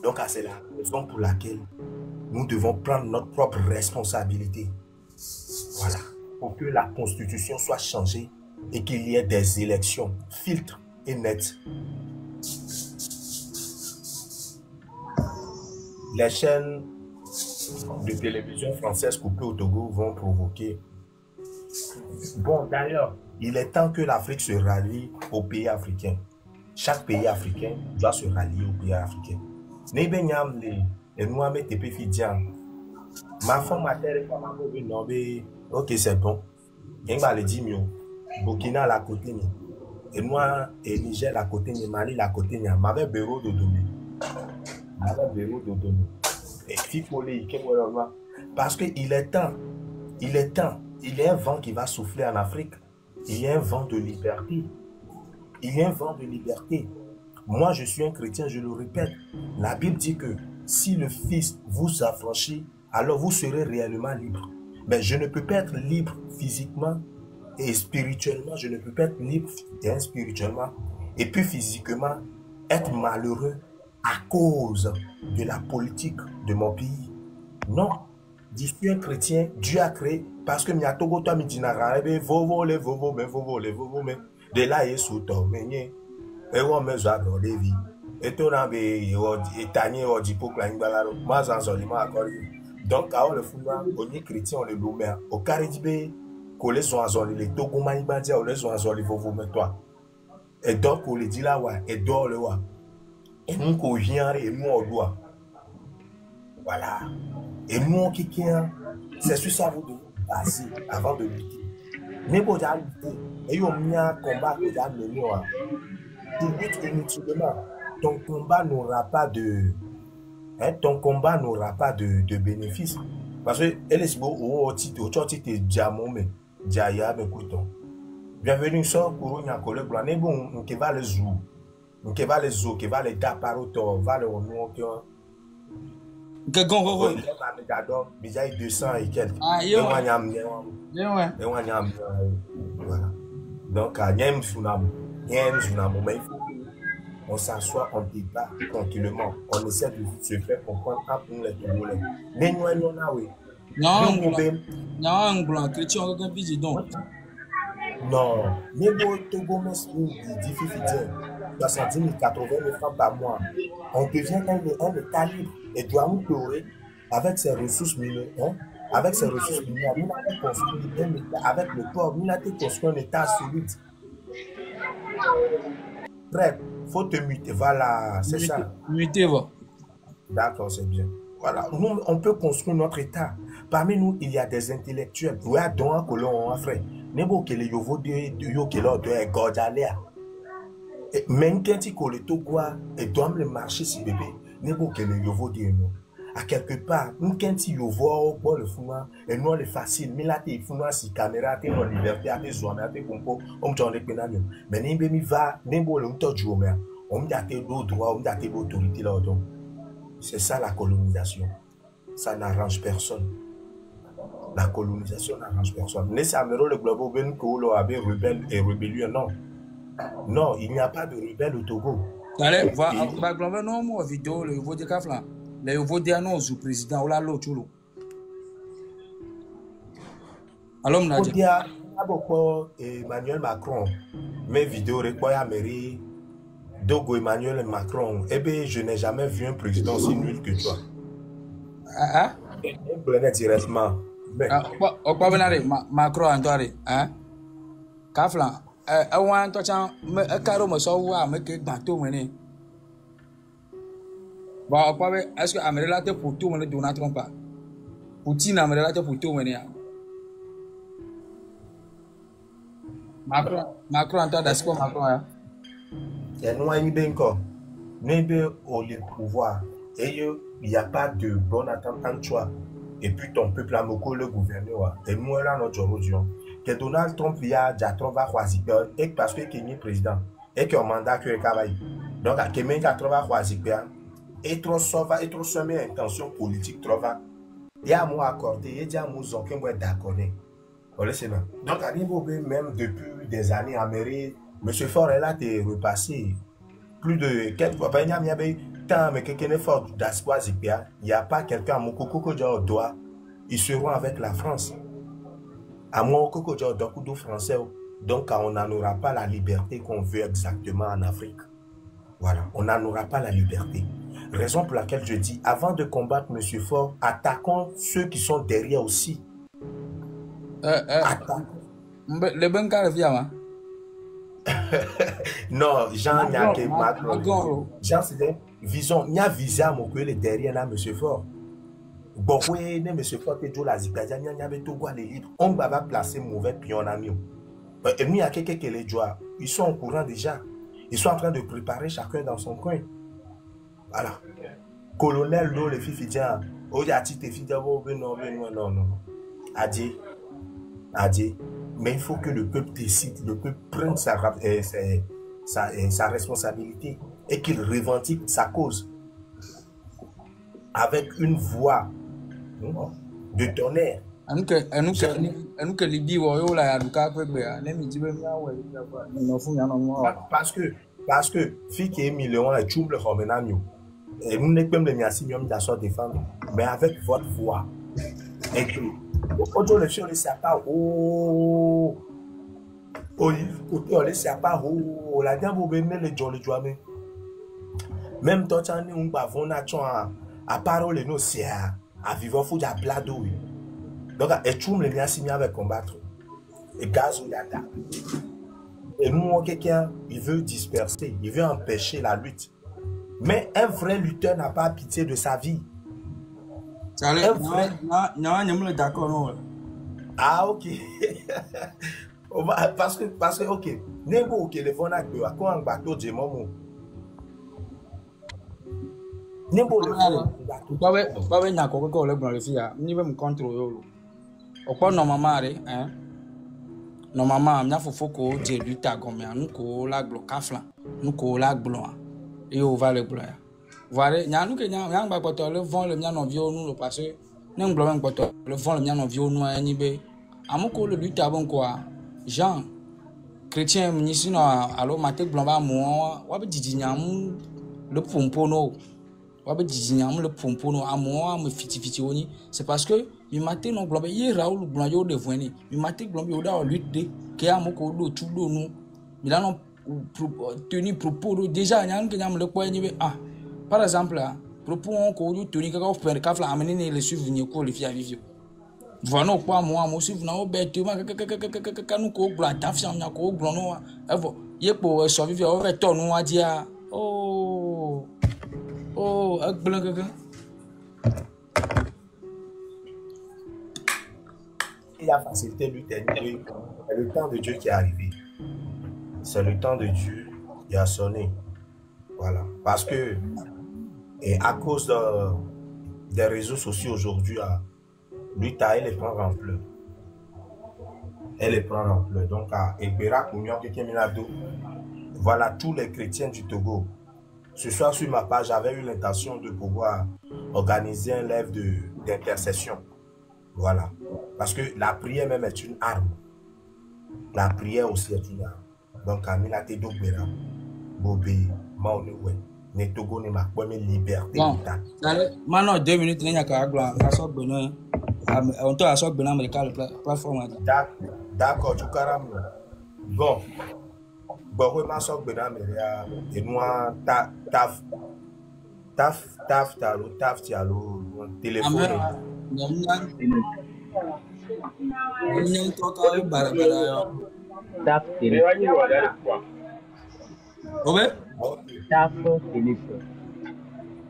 Donc, c'est la raison pour laquelle nous devons prendre notre propre responsabilité. Voilà. Pour que la constitution soit changée et qu'il y ait des élections filtres et nettes. Les chaînes de télévision françaises coupées au Togo vont provoquer. Bon, d'ailleurs, il est temps que l'Afrique se rallie aux pays africains. Chaque pays africain doit se rallier aux pays africains. Ma femme m'a dit, ok, c'est bon. Il va le dire, Burkina à la côté, et moi, et Niger à côté, Mali à côté, m'avait bureau de données. Et il faut les parce qu'il est temps, il y a un vent qui va souffler en Afrique. Il y a un vent de liberté. Moi, je suis un chrétien, je le répète. La Bible dit que si le Fils vous affranchit, alors vous serez réellement libre. Mais je ne peux pas être libre physiquement et spirituellement. Je ne peux pas être libre et spirituellement. Et puis physiquement, être malheureux à cause de la politique de mon pays. Non. Je suis un chrétien, Dieu a créé, parce que Togo toi de là il est sous toi, mais et on me joue dans des vies. Et tout le monde est tanné au dipo clangbalaro. Moi j'en suis mal accordé. Donc à le fondement, on est chrétien, on est l'homme. Au Caribé, qu'on les soit en les Togo manibandia, on les soit en les vovo mais toi. Et donc on les dit là ouais, et dort le ouais. Et nous qu'on vient et nous on doit. Voilà. Et nous qui c'est sur ça vous devez passer avant de lutter. Mais pour lutter, et on mis un combat que j'ai mené. Tu luttes inutilement. Ton combat n'aura pas de bénéfice. Parce que elle est beau au titre diamant mais diaya mais couton. Bienvenue sur Kourounia collègue blanc. N'est bon on qui va les zou. On qui va les zou, qui va les taparoto, va le nom qui Que gongo. Il y a 200 et quelques. Ah, yo. Voilà. Donc, mais il faut qu'on s'assoie, on débat tranquillement. On essaie de se faire comprendre pour les Togolais. Mais nous, oui. Non, blanc, chrétien, on a un président. Non, mais bon, Togo, mais c'est difficile. 70 000, 80 000 francs par mois. On devient un État libre et doit nous pleurer avec ses ressources minières. Avec ses ressources minières, nous avons construit un État avec le port, nous avons construit un État solide. Bref, il faut te muter. Voilà, c'est ça. Muter, va. D'accord, c'est bien. Voilà, nous, on peut construire notre État. Parmi nous, il y a des intellectuels. Oui, donc, on frère. Nebo que les yovo de yo que l'on doit gordaler. Même quand il colle tout quoi et doit le marcher si bébé. Nebo que les yovo de nous. À quelque part, nous quand il yovo au le fuma et nous le facile. Mais là il fuma si caméra t'es en liberté à tes zones à tes compos. On t'en est pénal. Mais nebo mi va nebo le mto jouer. On date d'autres droits, on date d'autorité là donc. C'est ça la colonisation. Ça n'arrange personne. La colonisation n'arrange personne. Mais ça me le globo ben kolo abe rebelle et rébellion non. Non, il n'y a pas de rebelle au Togo. Allez, va globo non moi vidéo le vote kafla. Le vote annonce du président ola lo chulo. Alors on a dit Emmanuel Macron mes vidéos requoya mairie Dogo Emmanuel Macron. Eh bien, je n'ai jamais vu un président aussi nul que toi. Ah ah. Directement. Pas venir Macron Antoine hein Kafla awan to chan me karo mo so wa me ke gba to mene ba pa est-ce que Amérique là pour tout mene Donald Trump pas Poutine Amérique là pour tout mene Macron Antoine est-ce que Macron hein et nous y benko nebe au pouvoir et il n'y a pas de bonne attente en toi. Et puis ton peuple a moko le gouverneur. Et nous là notre aujourd'hui. Que Donald Trump via Jatron va choisir et parce que qu'il est président et que mandat que travaille. Donc à Kemen Jatron va choisir et trop sauva et trop semé intention politique trop va. Et à moi accordé et déjà nous aucun moi d'accord. Donc à niveau même depuis des années Amérique Monsieur Ford est là, t'es repassé. Plus de quelques fois, il y a tant, mais quelqu'un est fort d'Aspois, il n'y a pas quelqu'un à mon coco que doit. Ils seront avec la France. À mon coco de français. Donc, on n'en aura pas la liberté qu'on veut exactement en Afrique. Voilà, on n'en aura pas la liberté. Raison pour laquelle je dis, avant de combattre M. Ford, attaquons ceux qui sont derrière aussi. Le bon cas de Viama. Non, Jean, il y a Jean, c'est vision, il y a visé à mon collègue derrière là, M. Ford. Bon, oui, M. Ford, tu es la zikadia, il y avait tout quoi les livres. On va placer mauvais pion en ami. Et nous, il y a quelqu'un qui les joie. Ils sont au courant déjà. Ils sont en train de préparer chacun dans son coin. Voilà. Colonel, l'eau, les filles, disent, oh, il y a des filles, non. Adieu. Mais il faut que le peuple décide, le peuple prenne sa responsabilité et qu'il revendique sa cause avec une voix de tonnerre. Parce que fille qui est million et tout le romenamio et nous ne pouvons pas défendre, mais avec votre voix et que autant les choses ne savent pas la dame vous venez les jolly joamé même toi tu as un bavon à parole nous c'est à vivre fou à blado donc et tout le miasimi avec combattre et gaz ou yada et nous quelqu'un il veut disperser, il veut empêcher la lutte, mais un vrai lutteur n'a pas pitié de sa vie. Ah ok. Parce que ok nebo ok le phone a quoi quand un bateau de momo nebo le pas na ko ko le blanc le fia ni be me contrôle o ko normalement hein normalement mia fofo ko je lutter comme nous ko la glo kafla nous ko la glo et on va le glo ya voilà nya nous que nya ba poto le vent le mia non vieux nous le passer nem glo même poto le vent le mia non vieux nous ni be amuko le lutter bon quoi Jean chrétien ni sino alors maté blanc ba mo wa be didi nyam le pompono wa be didi nyam le pompono amo me fiti oni c'est parce que mi maté non blanc yi Raoul blanc yo de voini mi maté blanc yo da lutte de ke amoko do tout do nous mi là non tenir propos déjà nyam que nyam le ko ni be par exemple là propos on ko yo tenir ka faire ka fla amener les suivre ni ko le fia vivio voilà quoi moi aussi vous n'avez pas été quand nous ko blanc tafia na ko blanc no evo ye po survivre o veto no adia blanc il a facilité lui tenir le temps de Dieu qui est arrivé. C'est le temps de Dieu qui a sonné. Voilà. Parce que et à cause des réseaux sociaux aujourd'hui, lui, elle les prend en pleurs. Elle les prend en pleurs. Donc, voilà tous les chrétiens du Togo. Ce soir, sur ma page, j'avais eu l'intention de pouvoir organiser un live d'intercession. Voilà. Parce que la prière même est une arme. La prière aussi est une arme. Donc, Amina te dogbera. Bobé, Maonewe. Ne Togo ne ma pas liberté. Bon, maintenant 2 minutes, il y a qu'à gloire. On t'a sorti de la plateforme. D'accord, tu caram. Bon, oui, ma soeur Benam et moi, taf, tialo, téléphone.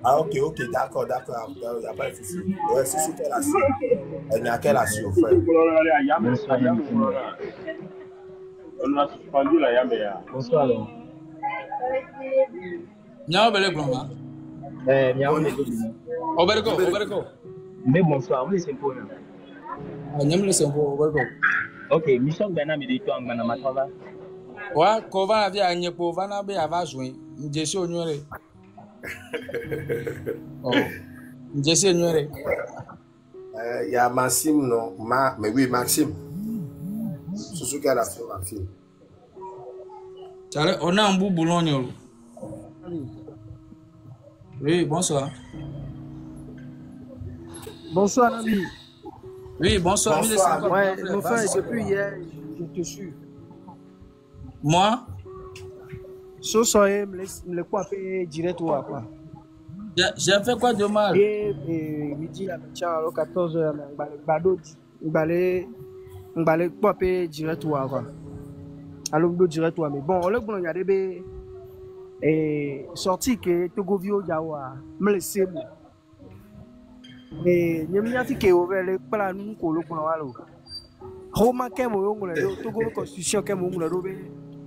Ah, ok, d'accord, il n'y a pas de souci. Ouais, c'est qu'elle a su. Elle n'a qu'elle a su, au frère. On a suspendu la yambe. Bonsoir. Non, belle grand. Oberko. Mais bonsoir, vous laissez pour nous. N'aime le sempo, Oberko. Ok, mission Bena me dit toi en Bena Matava. Ouais, Kova via Agnepo, Vana be ava joué. M'jesi onyoré. Oh. M'jesi onyoré. Il y a Maxime, non? Mais oui, Maxime. C'est ce qu'elle a fait, ma fille. On a un bout Boulogne. Oui, bonsoir. Bonsoir, ami. Oui, bonsoir. Bonsoir. Ouais, mon frère, depuis hier, je te suis. Moi? Ce soir, me le quoi fait direct ou quoi? J'ai fait quoi de mal? Et midi, là, à 14h, on va quoi fait direct ou quoi? Alors, on direct ou mais bon, on le bon, il y a des sorties que Togo Vio Yawa, me laisse. Et il y a des qui ont le plan nous pour le plan. Homa kemo yongo le Togo constitution kemo yongo le robe.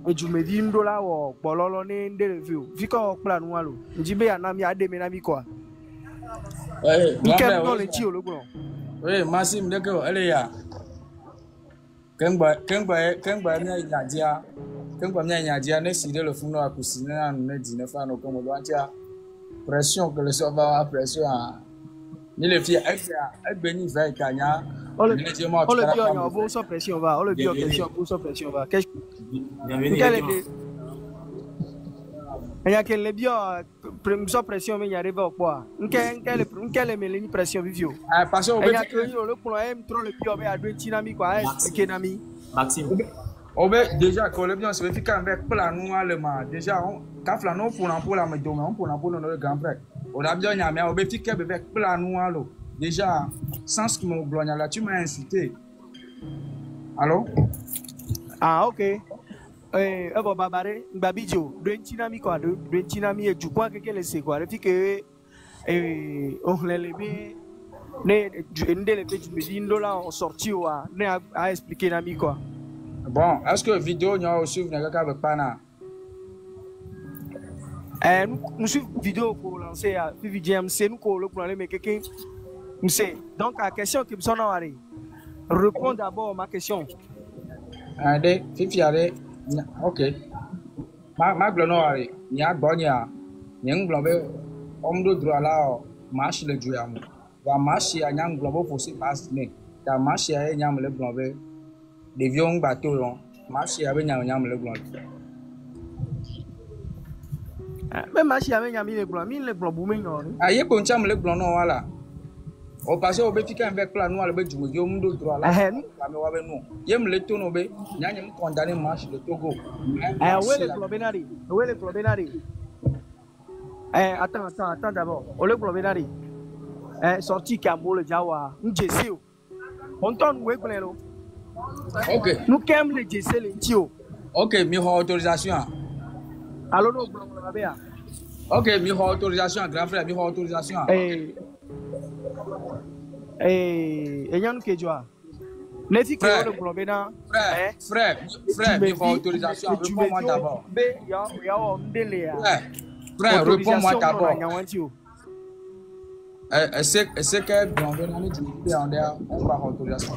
Et je me dis $1 ou bololo ne ndereview. Vika o plan nous alo. Njibe ya nami ade me nami quoi. Oui, Nika no le tio le bon. Oui, Massim Deko, allez ya. Kengba mia nyadia. Kengba mia nyadia ne si de le funo a kusine na ne dine fa no komo doantia. Pression que le serveur pression. Ni les filles elles béni va kanya. On le dit on va sans pression va. On le dit question pour sans pression va. Qu'est-ce il y a quel bien sans pression mais il y arrive au quoi. Quelle meleni pression vivio. Ah parce que il y a que le pour aime trop le bio mais à deux dynamique quoi. Kenami. Maxime. Déjà quand le bien se fait avec plan allemand déjà on kafla non pour la médome on pour le grand frère. On a bien mais on veut fiquer avec plan allo. Déjà sans que mon gloire là tu m'as insulté. Allô? Ah OK. Bon babare babidjo do ntinami quoi do ntinami e jukwa keke le se quoi fi que on le lebi ne ndele pe du medindo là on sorti wa ne a expliquer nami quoi. Bon, est-ce que vidéo n'y a aussi venu avec pana? Nous suivons vidéo pour lancer à vidéo c'est nous pour le problème mais quelqu'un nous sait donc la question qui me sonne à répond d'abord ma question. Allez, fifi allez. OK. Ma glono ari, nya gbonya. Nyang globe omdo droit là, marche le duamu. Va marcher à nyang globe pour se passer. Ta marche à nyam le globe. Devions bateau long. Marche à nyam le globe. Même marche à nyam le globe boumé non. Aye poncham le glono wala. O passé au béti quand avec plan noir le bétu me diom do droit là. La me wa be no. Yem le tono be, nyanyem condamné marche de Togo. Ouais le globénari. Ouais le globénari. Attends d'abord. Le globénari. Sorti Cambo le Jawa. N'jesi. On tourne ouais pleno. OK. Nous kem le jesi le tio. OK, mi autorisation. Alors no globénari. OK, mi autorisation grand frère, mi autorisation. Yann Kejua. N'est-ce que le globéna. Frère, mi autorisation. Réponds-moi d'abord. Frère, réponds-moi d'abord. Est-ce que globéna ni du en derrière on va autorisation.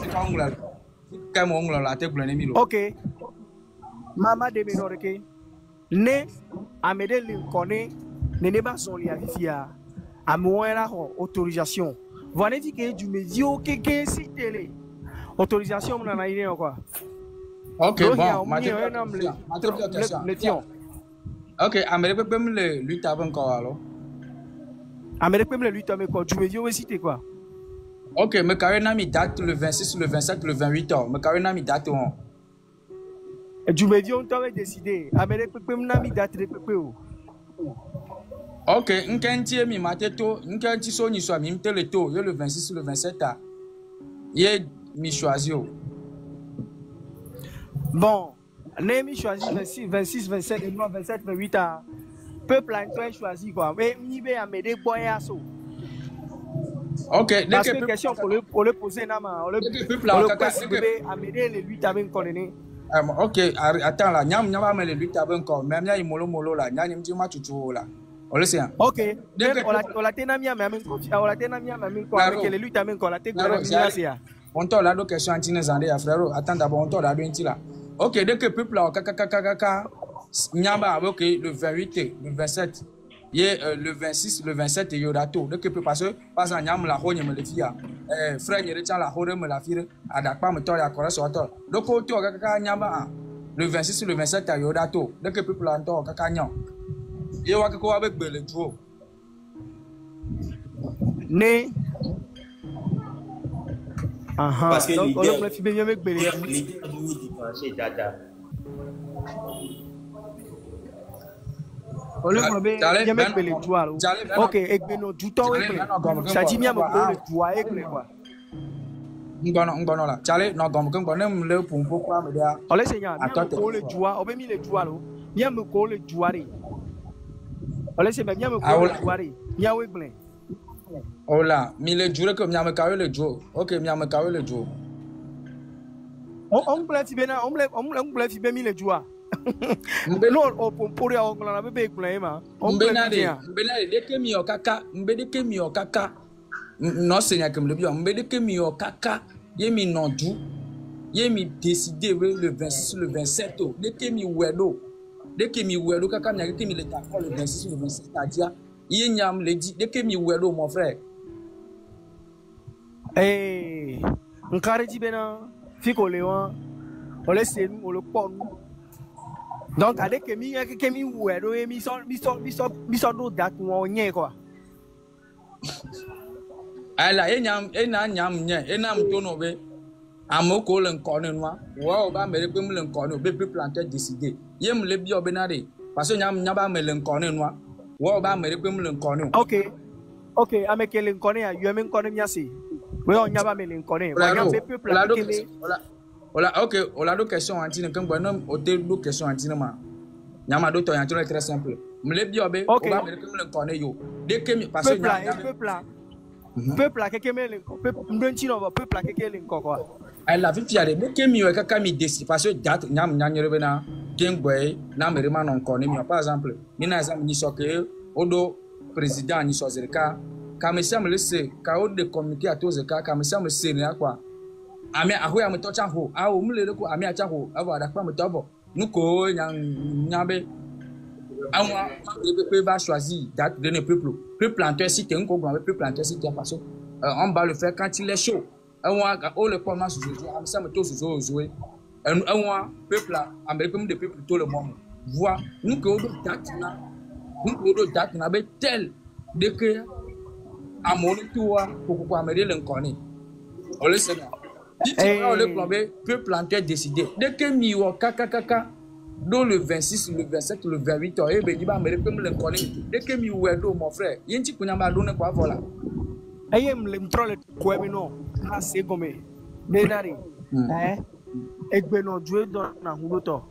Quand on la tête pour l'ennemi. OK. Mama de Menoreke. Ne Amede Linkone ne pas son lia fia. À moins la autorisation. Voilà dit que du médio que si télé autorisation on en a idée quoi. OK bon ma question. OK Amérique peut me le lutte avant encore alors. Amérique peut me le lutte avec quoi du médio aussi c'était quoi. OK me carrément mi date le 26 le 27 le 28 ans me carrément mi date on. Du médio on t'avait décidé Amérique peut me mi date de pépé. OK, nkantie mi mateto, nkanti so ni so mi mteleto, yo le 26 le 27 a. Ye mi choisi o. Bon, ne mi choisi 26 27 et moi 27 28 a. Peuple a toi choisi quoi. Mais ni be amede boya so. OK, parce que question pour le poser na ma, on le peuple a amede le 8 avec connaître. OK, attends là, nyam ba le 8 avec encore, même nya molo là, nya nyam ma chuchu là. OK. On la tenamia même on la tenamia même quoi avec les luttes même quoi la tête on t'a la question antine zande ya frère attends d'abord on t'a la dointi là. OK dès que peuple là kaka nyamba OK le 28 le 27 le 26 le 27 yo dato dès que peut passer pas en nyam la honye me le fia frère y retient la hore me la fire adakpa me to ya correct so to donc to kaka nyamba le 26 le 27 à Yodato. Dès que le peuple entend Kakagnan. Il y a quelque chose avec le jour. Né. Parce que Donc, on l'idée a fait bien avec Bélé. l'idée du dimanche data. On a bien avec Bélé, tu vois. Ok, et Beno, du temps, ça dit bien, le doigt, et quoi. Ngono la. Chale, non, comme quand on aime le pour pourquoi me dire. On laisse bien le doigt, on va mettre le doigt là. Bien me coller le doigt. On laisse bien me coller le doigt. Bien avec Bélé. Oh là, mais le jour que m'y a me carré le jour. Ok, m'y a me carré le jour. On plaît bien, on plaît bien le doigt. Non, on pourrait avoir un bébé plein, on plaît bien. Dès que mi okaka, mbede que mi okaka. Non, Seigneur, comme le bien, mbede que mi okaka, yemi nondu, yemi décidé le 26 le 27. Dès que mi wedo, kaka mi a été mi le d'accord le 26 le 27, c'est-à-dire, yéniam le dit, dès que mi wedo, mon frère. Eh, on carré dit bien, fico léon, on laisse nous, on le pont. Donc, avec que mi wedo, mi sort d'autres dates, on y est quoi. Ala enyam nye enam tono be amoko le nkone noa wa ba mere pe mu le nkone be planter décider yem le bi obenare parce nyam ba me le nkone noa wa ba mere pe mu le nkone. Ok ameke le nkone ya yeme nkone miasi we on nyaba me le nkone wa nyam be peuple akele ola do question antine kan gbono o te do question antine ma nyama do to yan très simple me le bi obe o ba mere pe mu le nkone yo de ke mi parce nyam peuple à quelqu'un peuple à quelqu'un quoi. Elle a vu fier de que mi kaka mi décide parce que date nyam nyanyere bena kengboy na merema non connaît mi par exemple ni na exemple ni soke odo président ni sozerka comme ça me laisser ka o de communiquer à tous ka comme ça me c'est quoi ami aho ya me to chanho a o mu le ko ami a chanho ava da pa me to bo nu ko nyabe awa le va choisir date de ne peuple en toi si tu es un programme peuple en toi si tu es parce on va le faire quand il est chaud awa o le comment se jouer am ça me to se jouer awa peuple américain de peuple tout le monde voit nous que date na be tel de que amoni toi pour américain l'enconnaît on le sait si tu vas le plomber peuple en toi décider de que mi wo kaka dans le 26, le 27, le 28, et ben, il va me répondre le collègue. Dès que mi ouedo, mon frère, il y a un petit peu de donner quoi, voilà. Et me le quoi, mais non, c'est comme Benari. Et Beno, Dieu dans la Huloto.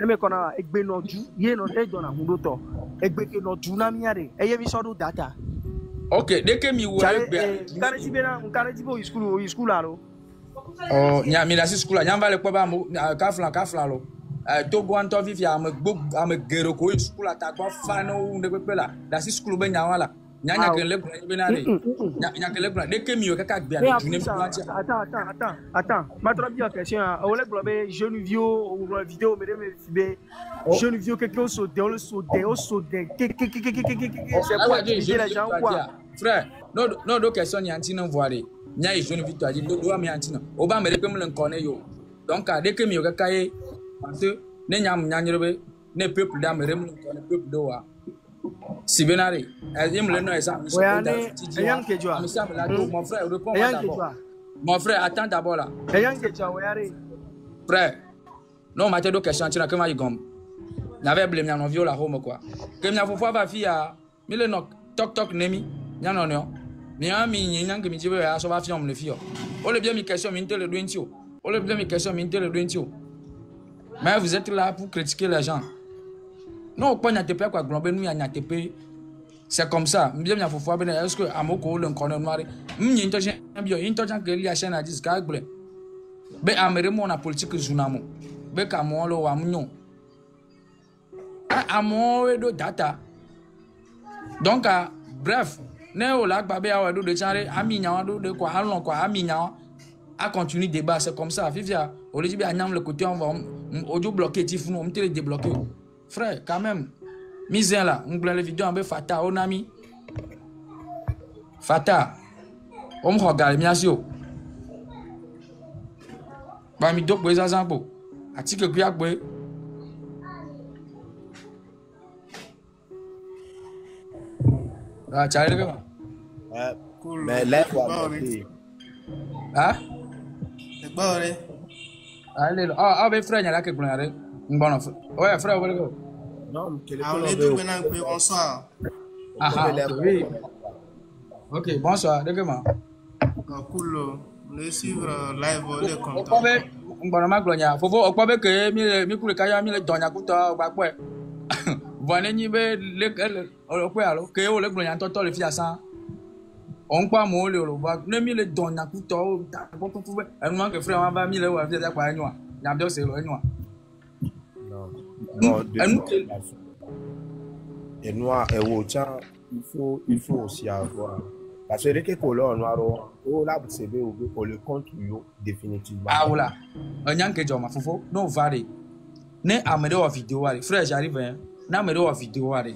Et me connaît, et Beno, Dieu, non, et dans la Huloto. Et Beno, Junamiare, et il y a data. Ok, dès que mi ouedo, on carré dit, il school là. Oh, nya mi la si school nya va le kwa ba mo kafla lo Togo anto vivi am gero ko school ata kwa fano ne pepe la la si school be nya wala nya ke le be na re nya ke le de ke mi o kaka gbe a ne planti. Attends ma trop bien question o le globe jeune vieux ou vidéo me jeune vieux quelque chose de c'est quoi dire les gens quoi frère no do question ni anti non voir nya yi jeune victoire di do am yantina o ba mere pem len kone yo donc dès que mi o kaka ye parce que ne nyam nyanyerebe ne peuple da mere len kone peuple do wa si benare yim le no exam mon frère réponds d'abord mon frère attends d'abord là frère non ma te do question tina que ma yigom n'avait blé mi en viola home quoi que mi afofo va fia mi le no tok nemi nya no no mi ami nyang que mi jibe ya so va fiom le fio o le bien mi question mi le dointio o le bien mi question mi le dointio mais vous êtes là pour critiquer les gens non pas nya tepe quoi globé nous nya tepe c'est comme ça mi bien mi afofo ben est-ce que amoko le connaît noir mi into bien into jan que li a chaîne à 10 ka gble be amere mo na politique junamo be ka mo lo wa mnyo amo do data donc bref ne o la gba be awa do de chanre ami nya wa do de quoi allons quoi ami nya a continue débat c'est comme ça fifia o le dit be anyam le côté on va audio bloqué tifunu on te le débloquer frère quand même misère là on blé les vidéos en be fata on ami fata on me regarde bien sûr ba mi dok bo ezazan po Atike kuya boy. Ah, cari ke? Cool. Mais là, Ah? C'est bon, hein? Allez, ah, ben frère, il y a là que vous avez. Bon, ouais, frère, vous voulez quoi? non, On est deux maintenant, bonsoir. Ah, oui. Ok, bonsoir, d'accord. Cool. On est suivre live, les contents. Okwabe, mbona maglonya. Fofo okwabe ke mi kule kaya mi le donya kuta ba kwe. Vane nyi be le okwe alo ke o le glonya toto le fiasa. On pa mo le lo ba ne mi le donya kuta o ta ko ko be. En man ke frère wa ba mi le wa fiasa kwa enwa. Ya bi o se lo enwa. non, et noir et autant, il faut aussi avoir. Parce que les colons noirs, oh là, vous savez, on le compte définitivement. Ah voilà. Onyan ke joma fofo no vare. Ne amede wa vidéo ale. Frère, j'arrive hein. Na amede wa vidéo ale.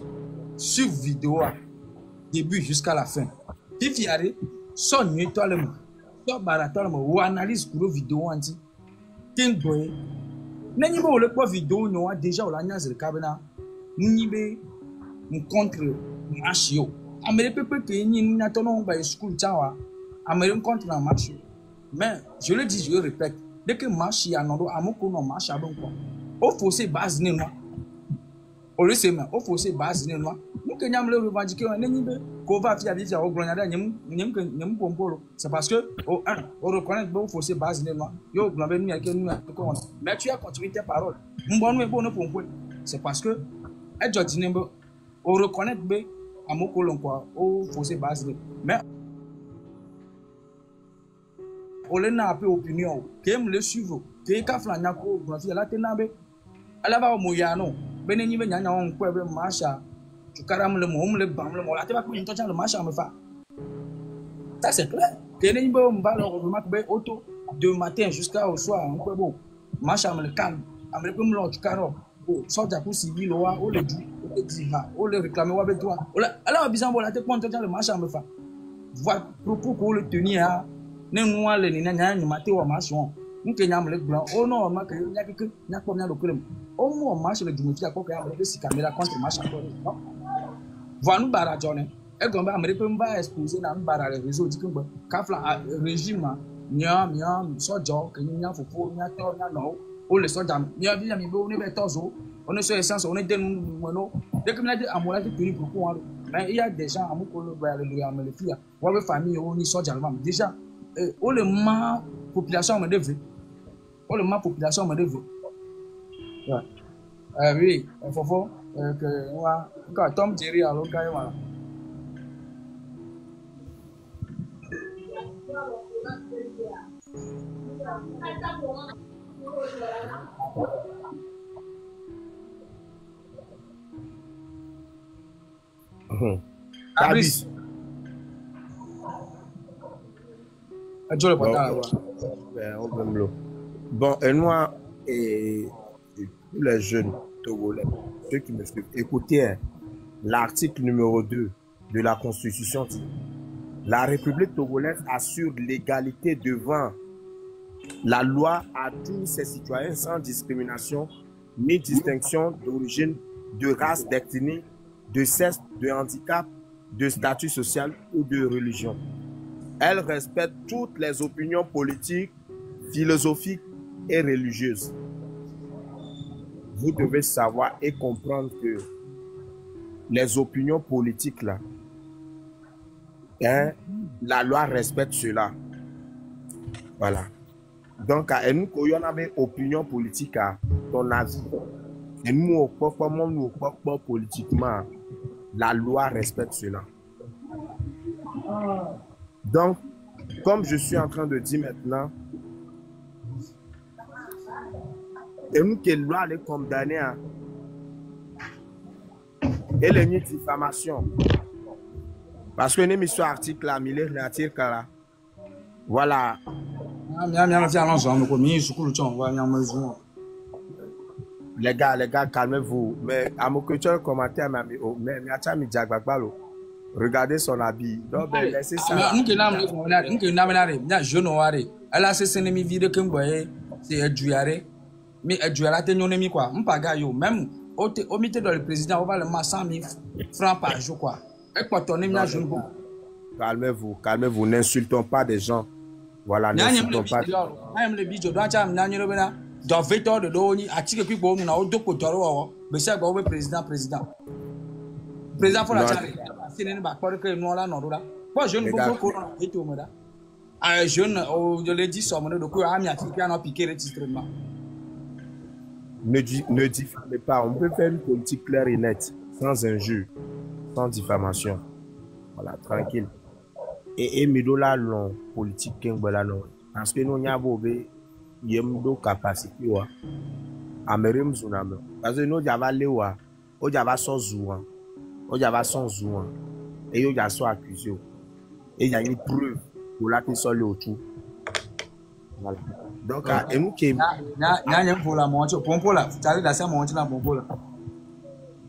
Sur vidéo début jusqu'à la fin. Fifi ale son nuit toi le mo. So barato le mo ou analyse pour vidéo anti. King boy. Ne nyi bo le po vidéo no déjà ola nya zere kabena. Nyi be contre machio. Amérique peut que n'y n'a pas de school tchawa. Amérique contre la marche. Mais je le dis, je le répète. Dès que marche y a non amoko non marche à bon quoi. Au fossé base né moi. Au lieu c'est au fossé base né moi. Nous que nous le revendiquer on n'est pas qu'on va faire des au glonada nyem pompolo. C'est parce que au reconnaître au fossé base né moi. Yo glonada nous avec nous mais tu as continué tes paroles. Mbon nous bon pompo. C'est parce que et George Nembo au reconnaître be amoko quoi au fossé base mais on n'a pas opinion que me le suivre que ka flanya ko granfi la tenabe ala ba mo ya no beneni be nyanya on ko be masha tu karam le mo le bam le mo la te ba ko into chan le masha me fa ça c'est clair que neni be on ba le remarque be auto de matin jusqu'à au soir on ko bon masha me le calme amre ko me lo tu karo o soja ku civil wa o le du o le réclamer wa be toi alors bizan la te compte dans le marché me fa voir propos ko le tenir ne noa le ni na nya ni mate wa marché on nke nya me le blanc o no ma ke nya ke nya ko nya lo krem o mo marché le du me fi akoko ya me si caméra contre marché non voir nous bara jone e gombe amérique mba exposer na mbara le réseau di kengba ka fla régime nya soja ke nya fofo nya to nya no o le soja nya bi mi bo ne be tozo on est sur essence on est de nous dès que me dit amola qui tenu pour quoi mais il y a des gens amu ko le ba le le fia wa be famille on ni soja allemand déjà o le ma population me devait o le ma population me devait oui fofo que wa ka Tom Jerry alo kai wa Abis. Bon, et moi, et tous les jeunes togolais, ceux qui me suivent, écoutez l'article numéro 2 de la Constitution. La République togolaise assure l'égalité devant la loi à tous ses citoyens sans discrimination ni distinction d'origine, de race, d'ethnie, de sexe, de handicap, de statut social ou de religion. Elle respecte toutes les opinions politiques, philosophiques et religieuses. Vous devez savoir et comprendre que les opinions politiques, là, hein, la loi respecte cela. Voilà. Donc, nous, quand on avait opinion politique, ton avis, et nous, politiquement, la loi respecte cela. Donc, comme je suis en train de dire maintenant, et nous, que la loi est condamnée à une diffamation. Parce que nous, sur l'article, voilà. Les gars, calmez-vous. Mais à mon culture, commentaire, regardez son habit. Donc, laissez ça. Mais tu as la tenue quoi. M'paga yo même au milieu de le président on va le mettre 100 000 francs par jour quoi. Et quand on est mis à jeune bon. Calmez-vous, calmez-vous, n'insultons pas des gens. Voilà, n'insultons pas. Même le bijo doit cham nyanyo le bena. Do veto de do ni atike ku bo na o doko toro wo. Be se go président. Président pour la chale. C'est ne ba ko que no la no la. Moi jeune beaucoup corona et tout me da. Ah jeune je l'ai dit ça mon de ko ami atike na piquer registrement. Ne diffamez pas. On peut faire une politique claire et nette, sans injure, sans diffamation. Voilà, tranquille. Et Midola long politique Kengbola non. Parce que nous n'avons pas de capacité. Amerim Zunam. Parce que nous avons lewa, nous avons son zouan, nous avons son zouan. Et nous avons accusé. Et il y a une preuve pour la personne sur le autour. Voilà. Donc, nous qui.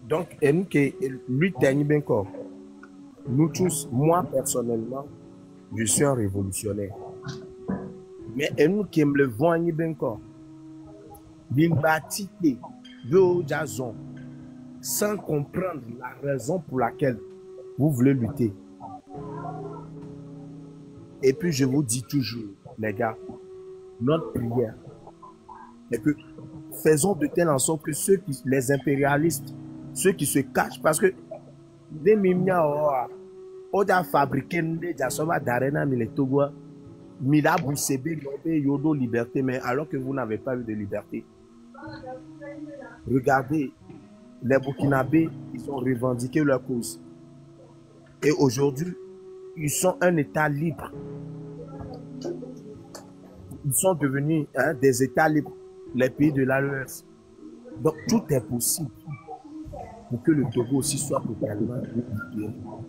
Donc, nous qui lui dernier bien corps. Nous tous, moi personnellement, je suis un révolutionnaire. Mais nous qui me le voyons bien encore, d'une bâtie de Jason, sans comprendre la raison pour laquelle vous voulez lutter. Et puis je vous dis toujours, les gars, notre prière est que faisons de telle en sorte que les impérialistes, ceux qui se cachent, parce que des mimia on a fabriqué des jassova d'arena miletogo mila boussebe yodo liberté, mais alors que vous n'avez pas eu de liberté. Regardez, les Burkinabés, ils ont revendiqué leur cause. Et aujourd'hui, ils sont un État libre. Ils sont devenus des États libres, les pays de l'AES. Donc tout est possible pour que le Togo aussi soit totalement libre.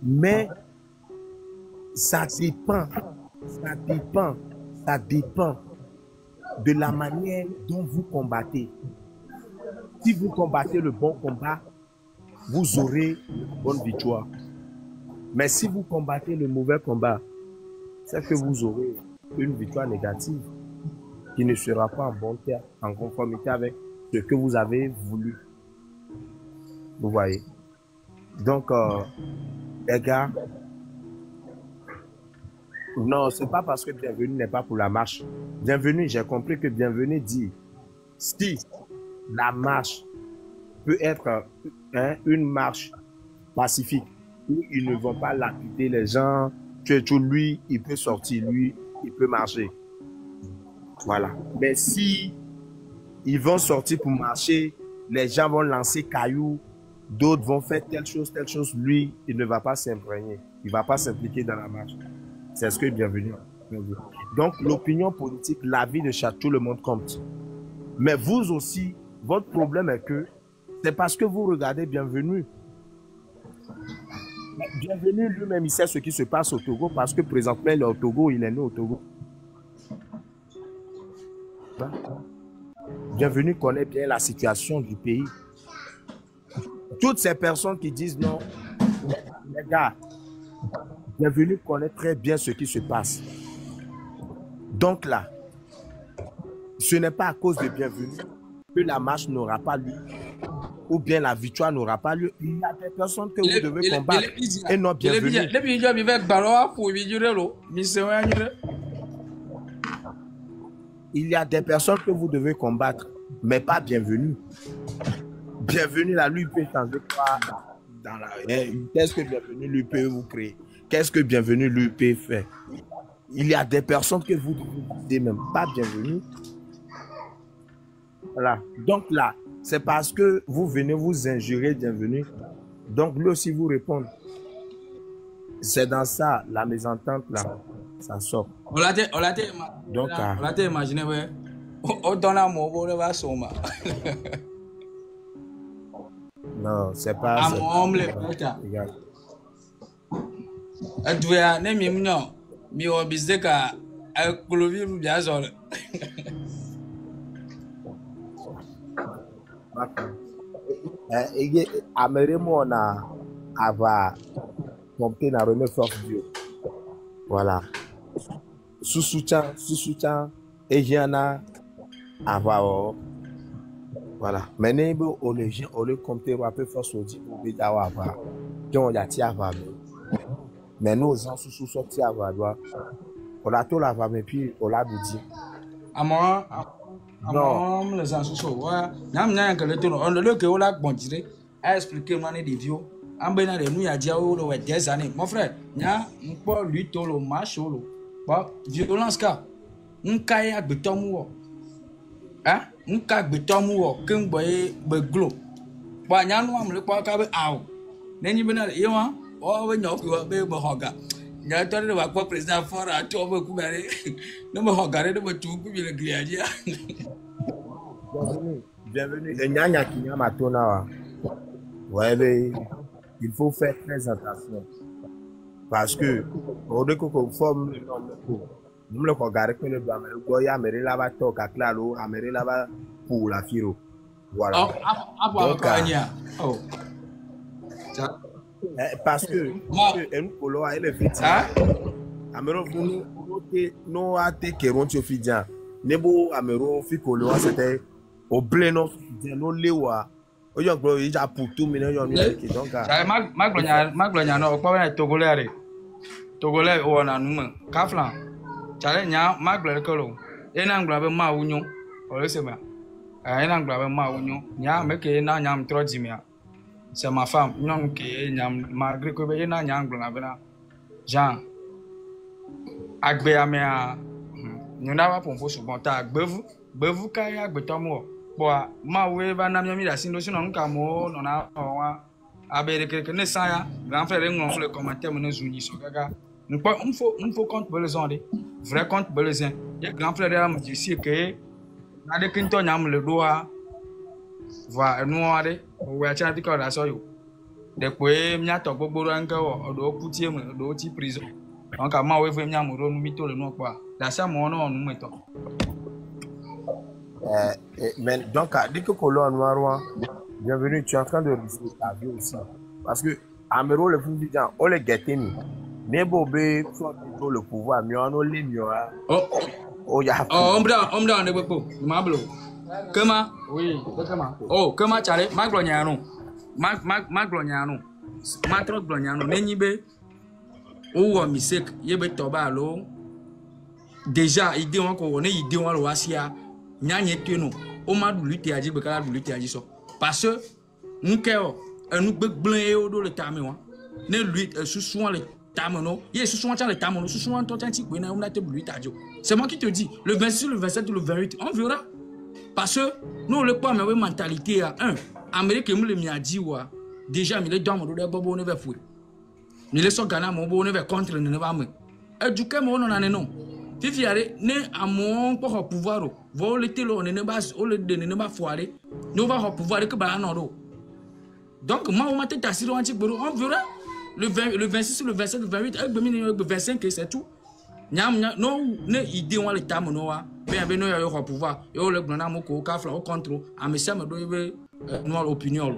Mais ça dépend de la manière dont vous combattez. Si vous combattez le bon combat, vous aurez une bonne victoire. Mais si vous combattez le mauvais combat, c'est que vous aurez une victoire négative qui ne sera pas en bon terme, en conformité avec ce que vous avez voulu. Vous voyez. Donc, les gars, non, c'est pas parce que bienvenue n'est pas pour la marche. Bienvenue, j'ai compris que bienvenue dit, si la marche peut être une marche pacifique, où ils ne vont pas lapider les gens, que lui, il peut sortir, lui, il peut marcher. Voilà. Mais si ils vont sortir pour marcher, les gens vont lancer cailloux, d'autres vont faire telle chose, lui, il ne va pas s'imprégner. Il ne va pas s'impliquer dans la marche. C'est ce que bienvenue. Donc, l'opinion politique, l'avis de chaque, tout le monde compte. Mais vous aussi, votre problème est que c'est parce que vous regardez Bienvenue. Bienvenue lui-même, il sait ce qui se passe au Togo parce que présentement, il est au Togo, il est né au Togo. Bienvenue connaît bien la situation du pays. Toutes ces personnes qui disent non, les gars, Bienvenue connaît très bien ce qui se passe. Donc là, ce n'est pas à cause de Bienvenue que la marche n'aura pas lieu ou bien la victoire n'aura pas lieu. Il y a des personnes que vous devez combattre et non Bienvenue. Il y a des personnes que vous devez combattre, mais pas Bienvenue. Bienvenue là, lui peut changer quoi dans la... Qu'est-ce que Bienvenue lui peut vous créer? Qu'est-ce que Bienvenue lui peut faire? Il y a des personnes que vous ne dites même pas Bienvenue. Voilà. Donc là, c'est parce que vous venez vous injurer Bienvenue. Donc lui aussi vous répond. C'est dans ça, la mésentente là, ça sort. On l'a imaginé, ouais. On donne un mot, on va sommer. Non, c'est pas ça. Regarde. Adouya, ne mimno, mi obizeka, akolovi rubiazol. Ameremo na ava compter na remet force Dieu. Voilà. Sous soutien, et Giana, avoir voilà mais nebo on le compter un peu force audi pour bien avoir donc il y a ti avoir mais nous gens sous sorti avoir doit on a tout l'avoir mais puis on l'a dit Amon les gens sous ouais n'am que le tour on le que on l'a bon dire a expliqué moi des vieux ambena de nous ya dia o le des années mon frère nya mpo lui to lo marche lo ba violence ka nkai agbetomu wo nka agbetomu wo kin boy be glo ba nya no am le kwa ka be aw nenyi bena ye wa o be nyo ko be bo hoga nya to de wa kwa president fora to be ku bare no be hoga de be tu ku bi le griadia bienvenue et nya ki nya matona wa ouais il faut faire très attention parce que au dès qu'on forme nous le regarder que le doigt mais le goya mais là-bas toka claro améré là-bas pour la firo voilà oh parce que nous polo a ele fiti amero nous no a te keron ti ofidian nebo amero fi kolo c'était au blé non no lewa o yo gbo yi ja putu mi no yo ni ke donc maglonya no pa na togolais o na nu kaflan chale nya maglo ko lo ena ngla be ma wunyo o le se ma ena ngla be ma wunyo nya me ke na nya mtro jimia c'est ma femme non ke nya malgré ko be ena nya ngla be na Jean agbe amea nyona wa pompo sugbon ta gbevu ka ya gbe to mo bo ma we ba na mi da sin do sino nka mo no na wa abere ke ne sa ya grand frère ngon le commentaire mo na zuni so gaga nfo compte belezon de vrai compte belezon ye grand frère am disi ke na de kinto nyam le doa va nuare we acha ti ko da so yo de pe mia to gbogbo ranka o do putie mo do ti prison on ka ma we fe nyam ro nu mi to le no pa da sa mo no nu meto mais donc dès que colon noir bienvenue tu es en train de risquer ta vie aussi parce que amero le plus vite on le guetter ni nebo be soit le pouvoir mi on le mio oh ya omda ne gbo ma blo kema oui kema oh kema chale maglonyanu maglonyanu matro glonyanu nenyibe owo misek yebe toba lo déjà idée on ko ne idée on lo wasia nyanye tenu o ma du lutte aji be kala du lutte aji so parce que nkeo enu gbegble e o do le tame wa ne lui susuan le tame no ye susuan cha le tame no susuan to tanti pe na o na te lutte aji c'est moi qui te dis le 26 le 27 le 28 on verra parce que nous le pas mais mentalité à un Amérique me le mi aji wa déjà mi le don mo do de bobo ne be fou mi le so Ghana mo bo ne be contre ne ba me eduke mo no na ne no fifiare ne amon pour pouvoir vo le telo ne ba o le de ne ba foire no va pouvoir que ba no do donc moi on m'a tête assis on verra le 26 le 27 le 28 le 25 c'est tout nyam no ne idée on le tam no wa be no yo pouvoir yo le gbona mo ko ka fla o contre a me me do be no opinion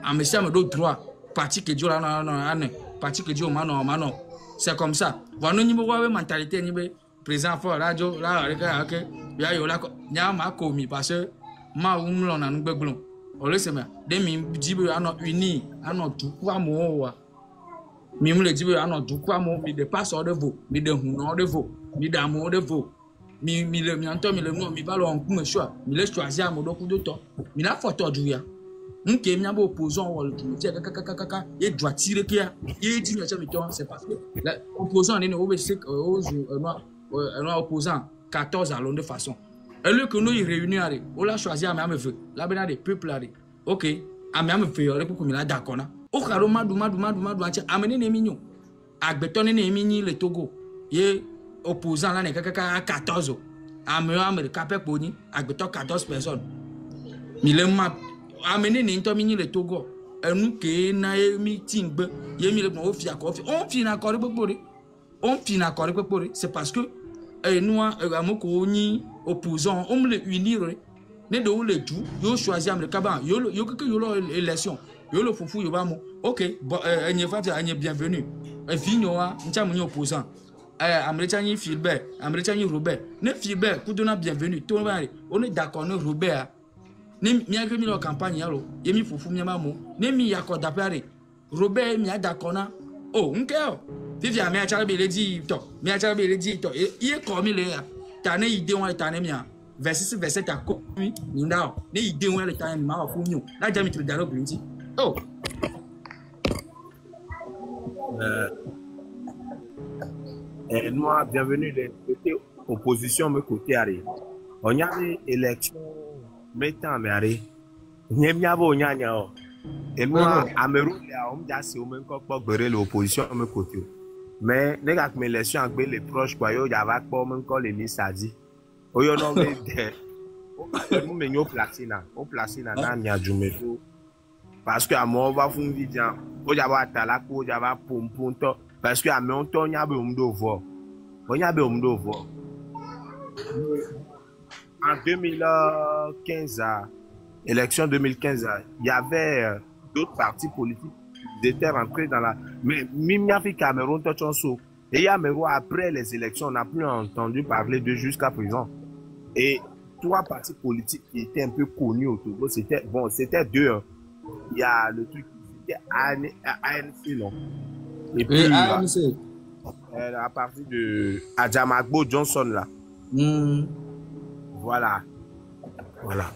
a me do droit parti que dio la no ane parti que dio mano c'est comme ça va no nyimo wa mentalité nyebe président fort radio là OK ya yo la nyama ko mi parce que ma umlo na ngbeglon o le se me de mi jibe ano uni ano duku amo wa mi mu le jibe ano duku amo mi de passeur de vo mi de huno de vo mi de amo de vo mi le mi anto mi le no mi ba lo nku me choix mi le choisir amo do ku do to mi na photo du ya nke mi abo opposant wol tu ti kaka ye doit tirer que ye dit mi mi to c'est parce que l'opposant ne o be sek o no opposant 14 allons de façon et le que nous y réunir on l'a choisi à me veut là bena des peuples là OK à me veut pour comme là d'accord na o karo madu anti amene ne minyo agbetone ne minyi le Togo ye opposant là ne kaka 14 ame capé poni agbeto 14 personnes mi le ma amene ne nto minyi le Togo enu ke na meeting be ye mi le on fi accord on fi na accord gbogbo c'est parce que nous amoko ni opposant on me le unir ne de ou le tout yo choisir am le kaban yo que yo élection yo le fofu yo ba mo OK bon enye fa enye bienvenue vigno wa ncha mo opposant Américain Philbert, Américain Robert. Ne Philbert, pour donner bienvenue. Tout le monde, on est d'accord, ne Robert. Ne mi a mis la campagne, allo. Il mi pour fouiller maman. Ne mi a quoi d'apparaître. Robert mi a d'accord na. Oh, on keo. Vivia mi a charabé les dit to. Mi a charabé les dit to. Il est comme il est. T'as une idée on est t'as mia. Verset à commis. Nindao. Ne idée on est t'as une ma pour nous. Là j'ai mis tout le dialogue lundi. Oh. Moi, bienvenue de côté opposition, me côté arrêt. On y a des élections, mettant mais arrêt. N'y a pas de nyanya. Et moi, à me rouler, on me dit c'est au même cas pour gérer l'opposition, me côté. Mais les gars, mes élections avec les proches, quoi, yo, y a pas pour même quand les listes a dit. Oyo non mais nous menons placer na n'y a jamais tout. Parce que à moi on va faire une vidéo. On va tala ko, on va pompon to. Parce que à mon temps, il y a besoin de voir. Il y a besoin de voir. En 2015, élection 2015, il y avait d'autres partis politiques qui étaient rentrés dans la... Mais Mimiafi Cameroun, et Cameroun, après les élections, on n'a plus entendu parler d'eux jusqu'à présent. Et 3 partis politiques qui étaient un peu connus autour, c'était deux. Il y a le truc, c'était ANC, non? Et puis, à partir de Adjamagbo Johnson, là. Voilà.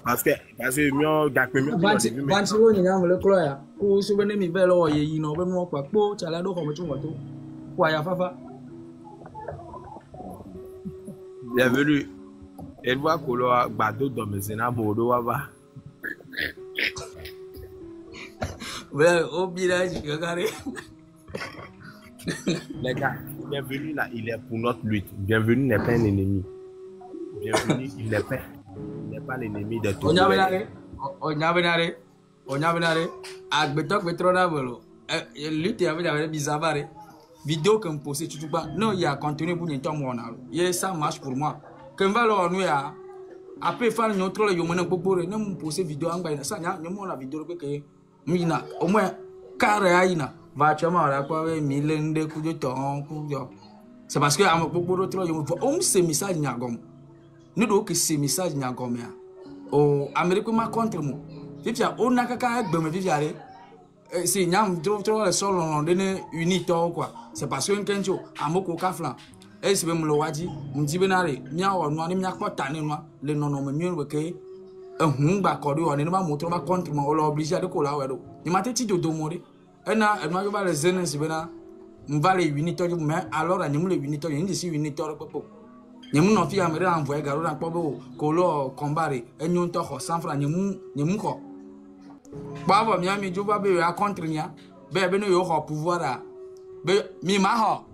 Parce que mieux, bienvenue. Elle voit que l'on Bado dans mes énabords, au village, regardez. Les gars, bienvenue là, il est pour notre lutte. Bienvenue n'est pas un ennemi. Bienvenue, il n'est pas l'ennemi de tout. On y a vénaré. Agbetok Betrona Volo. Lutte avec bizarre. Vidéo que me posez, tu vois. Non, il y a contenu pour nous. Ça marche pour moi. Quand on va leur nous, après, il faut nous trouver le moment pour nous. Nous poser vidéo en bas. Ça, nous la vidéo que mina au moins carré va tu m'as quoi mille de coups de temps c'est parce que à beaucoup d'autres on ces messages n'y a gomme nous donc que ces messages n'y a gomme au Amérique ma contre moi vivia on n'a qu'à me vivia c'est nyam trop le sol on donne unité quoi c'est parce que un kencho amoko kaflan et c'est même le wadi on dit benare mia on no ni mia ko tani no le non me mieux que ba kodi on ne ba moto ba contre moi on l'oblige à de ko la wedo ni mateti do mori ena e ma ba le zene sibena mvale unité mais alors ni mu le unité ni si unité popo ni mu no fi amere envoyer garo na pobo ko lo combare enyo to ho san fra ni mu ko ba bo mi ami jo ba be ya contre nia be no yo ho pouvoir a be mi ma ho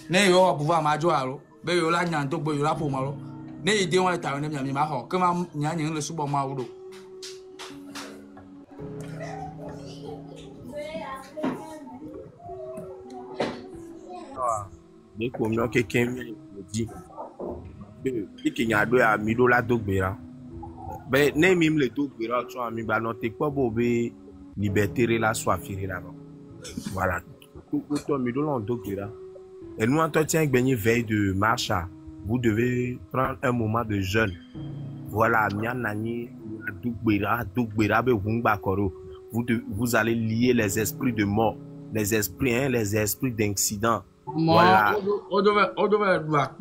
ne yo ho pouvoir ma jo aro be yo la nyan to gbo yo la po ma lo ne ide won ta ne mi ma ho ke ma nya nyen le subo ma wudo des communes quelqu'un me dit que qu'il y a deux amis de la dogbera ben ne même le dogbera tu ami ba non te quoi bobé liberté la soifir là voilà tout ami de la dogbera et nous entretien gagner veille de marche vous devez prendre un moment de jeûne voilà nani dogbera be wumba koro vous allez lier les esprits de mort les esprits d'incident. Voilà. On devait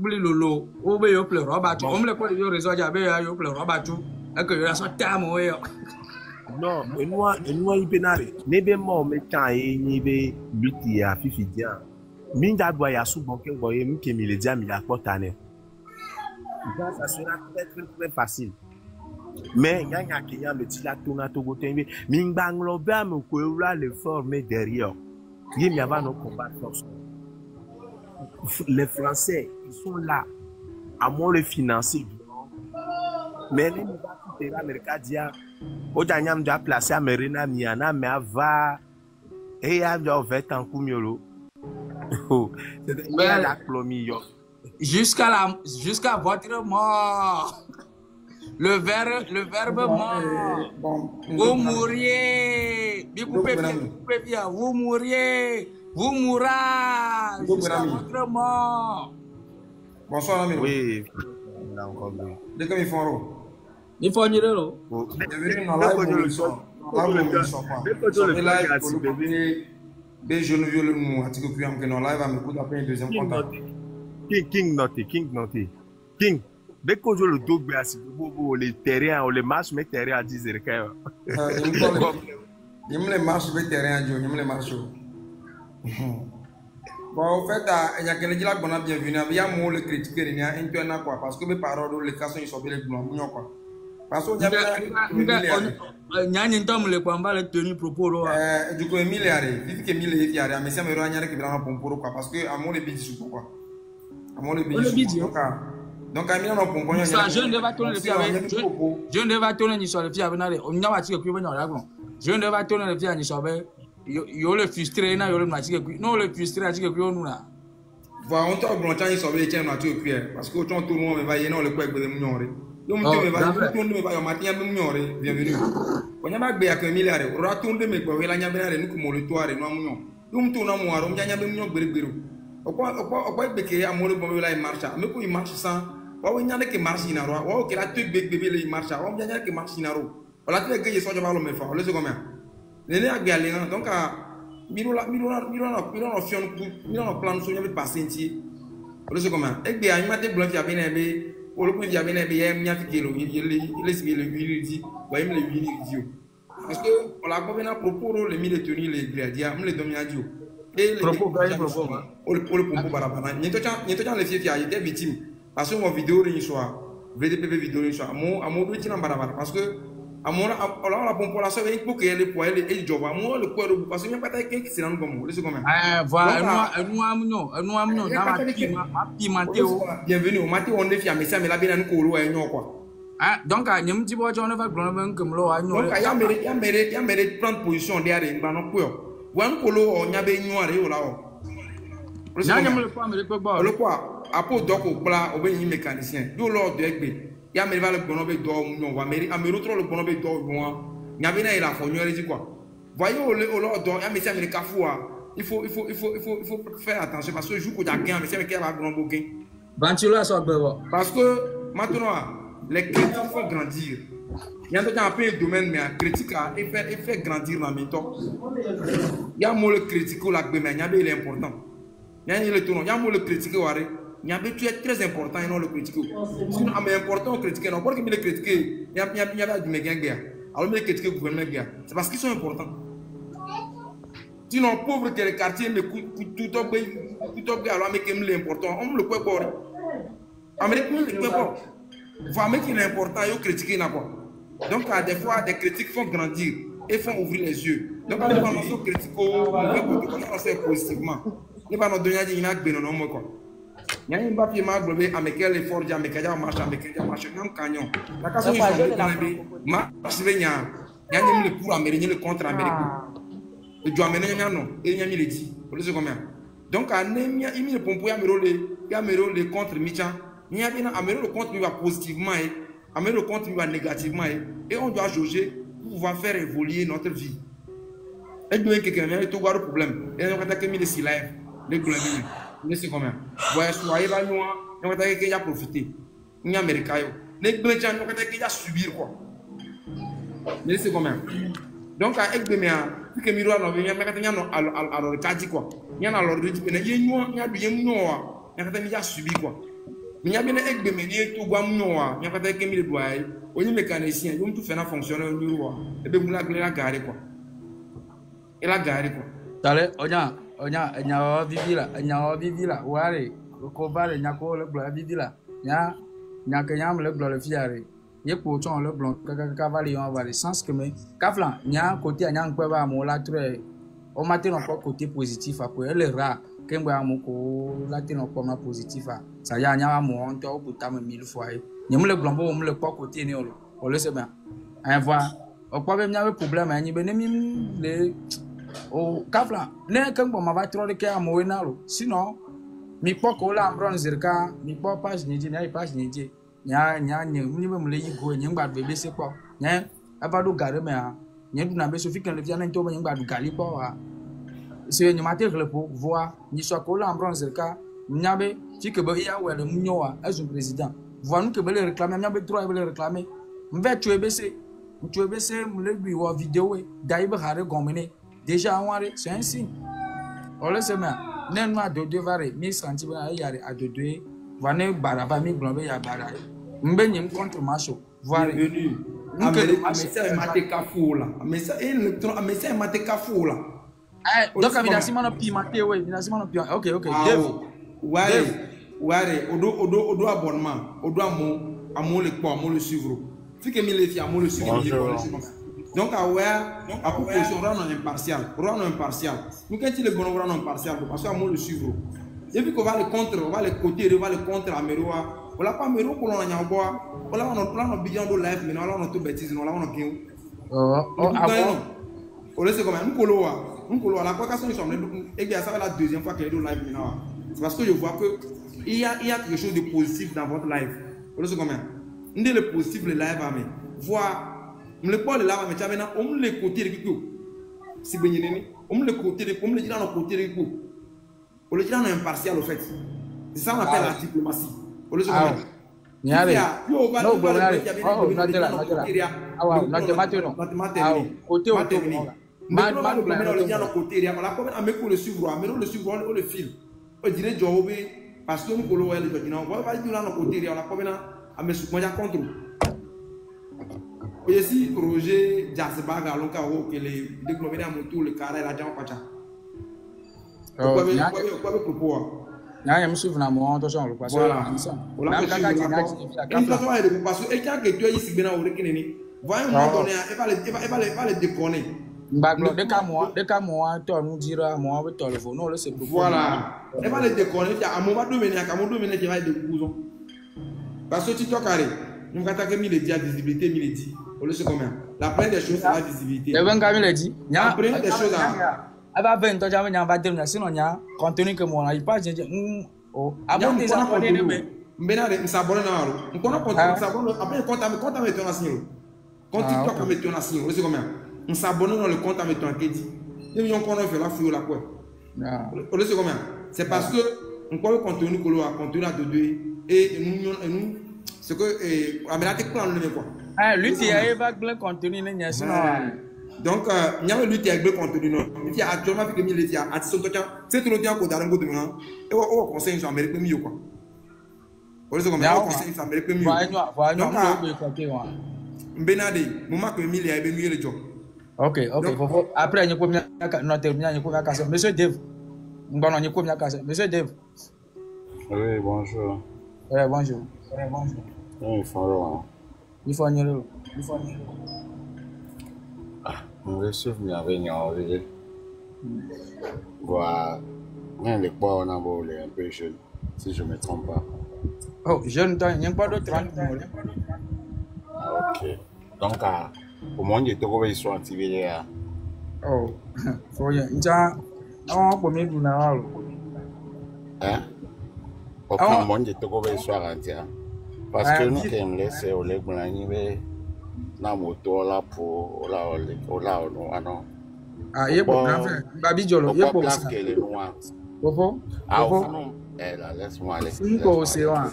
plus lolo. On veut plus roba. On me le quoi yo réseau ya be yo plus roba tu. Et que la sorte tamo yo. Non, moi il penare. Ne be mo me kan e ni be lutti a fifi dia. Minda doit ya sou bon que voyez mi ke mi le dia mi la portane. Ça sera très facile. Mais il y a qui me dit la tourna to gote mi bang lo ba me ko la le former derrière. Il y a pas nos combats force. Les Français, ils sont là, à moins le financer. Mais les gens qui dire, au dernier moment, de placer à Merina Miana, mais va et à fait en Koumyolo. Jusqu'à votre mort. Le verbe mort. Vous mourriez. Vous mourriez. Vous mourrez jusqu'à votre mort. Bonsoir, ami. Oui, il a encore vu. Dès que ils font Il faut dire l'eau. bienvenue dans la révolution. La révolution. Des jeunes violents nous article que nous live à me coûte après deuxième contact. King Naughty. King. Dès que je le double, les terrains, les marches, mes terrains à 10 heures. Il me les marches, les terrains, il me les marches. Bon, en fait, il y a quelqu'un qui a bienvenue. Il y a un mot le critiquer, il y a un peu quoi, parce que mes paroles, les cas sont ils sont bien blancs, quoi. Parce que il y a le combat le tenu propos du coup milliard vite que milliard mais ça me rend que bien pour quoi parce que à mon bidis quoi à mon bidis donc à mi non pour ça je ne vais tourner le avec je ne vais tourner ni sur le fiable na on n'a pas tiré que bien là je ne vais tourner le fiable ni sur yo le frustré na yo le match que non le frustré a dit que nous là voilà on t'a blanc temps il sur les tiens na tu cuire parce que autant tout le monde va y non le quoi de mignon donc tu me vas matin bienvenue on a magbe ak milliard ratourne me ko wela nyabena re nuko molo toare no amunyo dum to na muaro nya nyabe munyo gberegbero okwa beke amolo bo wela marcha me ko marche sans wa wo nyane ke marche na ro wa o ke la tu bebe le marcha wa nyane ke marche na ro wala tu ke so jaba lo me fa le se comme ne ne agbe ale donc milona fion plan so nyabe pasenti le se comme egbe anyate blanc ya bene be le point via bien bien mia fikelo il est le dit voyez le dit parce que on l'a pas bien à propos les mille tenus les gradients me les domia dio et les propos le propos barabara ni to les filles qui a été victime parce que mon vidéo ni soit VDP vidéo ni soit amo do tina barabara parce que amo on la pompe la sauver pour que les poids et job amo le poids parce que n'y a pas quelqu'un qui s'en comme le comme voilà nous amno na pimenté bienvenue au matin on est fier mais ça me la bien ko lo ay quoi ah donc nyam ti bo on va blonde comme lo ay donc ya mérite prendre position derrière ba no ko wan ko lo nya be nyore o la o nyam le quoi me le quoi apo doko bla o be yin mécanicien do lo de egbe ya me va le bonobe do on va amero trop le bonobe do moi nya be na ila fo nyore di quoi voyez au lo do ya me ça me kafua il faut faire attention parce que jour qu'on a gagné mais c'est qui va grand bouquin ventilo so parce que maintenant les critiques font grandir il y a un peu de domaine mais critique et fait grandir dans même temps il y a mo le critique la mais il y a bien important il y a le tournon il y a mo le critique waré il y a tu es très important et non le critique sinon mais important critiquer non pour que me le critiquer il y a du méga alors me critiquer gouvernement gars c'est parce qu'ils sont importants. Sinon, pauvre que les quartiers me tout alors mais qui l'important, on me le peut pas. Amérique me le peut pas. Faut mais qu'il est important, il faut critiquer n'a quoi. Donc des fois des critiques font grandir et font ouvrir les yeux. Donc on va nous critiquer, on sait positivement. Il va nous donner des images bien non moi quoi. Il y a une papier ma globé avec les efforts avec les marches non canyon. La casse ils sont marche venia. Il y a le pour américain le contre américain. Et tu amènes non et il y a mis les dit pour le combien donc anémia il me pompe ya mero le contre micha il y a bien amène le contre va positivement et amène le contre va négativement et on doit jauger pour pouvoir faire évoluer notre vie et donc quelqu'un vient tout voir le problème et on va attaquer les six live les globes ne sais combien voyez soyez là nous on va attaquer qu'il y a profiter ni américain les globes on va attaquer qu'il y a subir quoi ne sais combien donc avec des mea que miro no vient mettre nyano alors kaji quoi nyana alors dit ben yenyo nya du yenyo wa nya kata mi ja subi quoi nya bien avec des mea tout gwa mno wa nya kata ke mi le doy oni mécanicien yom tout faire fonctionner au bureau et be mula la gare quoi et la gare quoi tale onya nya vivi la ware ko vale nya ko le bla vivi la nya ke nyam le bla le fiare ye pour ton le blanc cavalier on va le sens que mais kaflan nya côté nya ngwe ba mo la très o matin on pas côté positif après le rare que ngwe am ko la tin on pas positif ça ya nya mo on to ko tam 1000 fois nyam le blanc bo mo le pas côté ni on le sait bien un voir o pas même nya problème ni be mi le o kaflan ne kan bo ma va trop de que am we na lo sinon mi pas ko la ambron zirka mi pas page ni di na page ni di nya ni me le yigo nya ngba bebe se po nya abado gare me ha nya du na be so fi kan le via na nto me ngba du gali po ha c'est une matière pour voir, ni soit collé en bronze le cas, n'yabe, si que il y a le Mounioa, est un président. Voir nous que le réclamer, n'yabe trop le réclamer. M'vait tu es baissé, le lui ou vidéo, d'ailleurs, haré gommené. Déjà, c'est un signe. On le sait bien. N'en a de deux varés, 1000 centimes à de deux, vané baraba, mi globé ya baray. M'benyem contre macho. Voir. Amesa mate kafou là. Amesa mate kafou là. Donc évidemment on pimenté ouais, évidemment on pimenté. OK. Ouais. Odo abonnement, odo amo le quoi, amo le suivre. Fi que mi le fi amo le suivre. Donc à proposition rendre impartial. Nous quand il est bon rendre impartial parce que amo le suivre. Et puis qu'on va le contre, on va le côté, on va le contre à Meroa. On l'a pas Mero pour l'on a bois. On l'a on bilan de live mais on l'a tout bêtise, on l'a on gain. On laisse comme un colo la convocation et bien ça va la deuxième fois qu'elle est live maintenant. C'est parce que je vois que il y a quelque chose de positif dans votre live. On laisse comme un le positif le live à mais voir le pas le live mais tu as maintenant on le côté de Kiko. Si ben on le côté de comme le dit dans le côté de Kiko. On le dit dans impartial au fait. C'est ça on appelle la diplomatie. On laisse comme un Là, je me souviens de moi, attention, le passé. Voilà. Dès qu'à moi, toi, nous dira, moi, avec toi, le faux, non, c'est pour voilà. Elle va le déconner, à mon va dominer, à mon dominer, qui va être de couson. Parce que tu t'as carré, nous avons attaqué 1000 dit à visibilité, 1000 dit. On le sait combien? La première des choses, c'est la visibilité. Le 20 000 dit. La première des choses, elle va 20 ans, j'avais un va sinon, il y a contenu que moi, il passe, j'ai dit, oh, avant des abonnés de mais. Mbena de s'abonner dans l'eau. On connaît pas s'abonner. Après, compte à mettre en assignation. Compte TikTok à mettre en assignation. Vous savez combien? On s'abonne dans le compte à mettre en crédit. Et nous, on fait la fouille la quoi. Vous savez combien? C'est parce que on connaît contenu que l'on a contenu à deux et nous, ce que Amela te prend le quoi. Ah, lui, il y a un contenu, il y a sinon. Donc, il y a lui qui a un contenu. Il y a actuellement avec les médias, à son temps, c'est tout le temps qu'on a un peu de temps. Et on conseille sur Amérique mieux quoi. Vous savez combien? On conseille sur Amérique mieux. Donc, Benade, moment que Emilie a mieux le job. Ok. Après, il y a une casse. Monsieur Dave. Monsieur Dave. Oui, bonjour. Bonjour. Il faut on va suivre mes réunions. Voilà. Les poids, on a beau un peu jeune, si je ne me trompe pas. Oh, jeune, il n'y a pas de 30 mots. Ok. Donc, au moins, il y a deux qui sont activés là. Oh, faut rien. On peut mettre une heure. Hein? Au moins, il y a deux qui sont activés. Parce que nous, qui me laissent au lait blanc, na moto là pour là non. Ah, il y a pas de Babi Jolo, il y a pas place qu'elle est loin. Popo? Non. Elle laisse-moi aller. Cinco océans.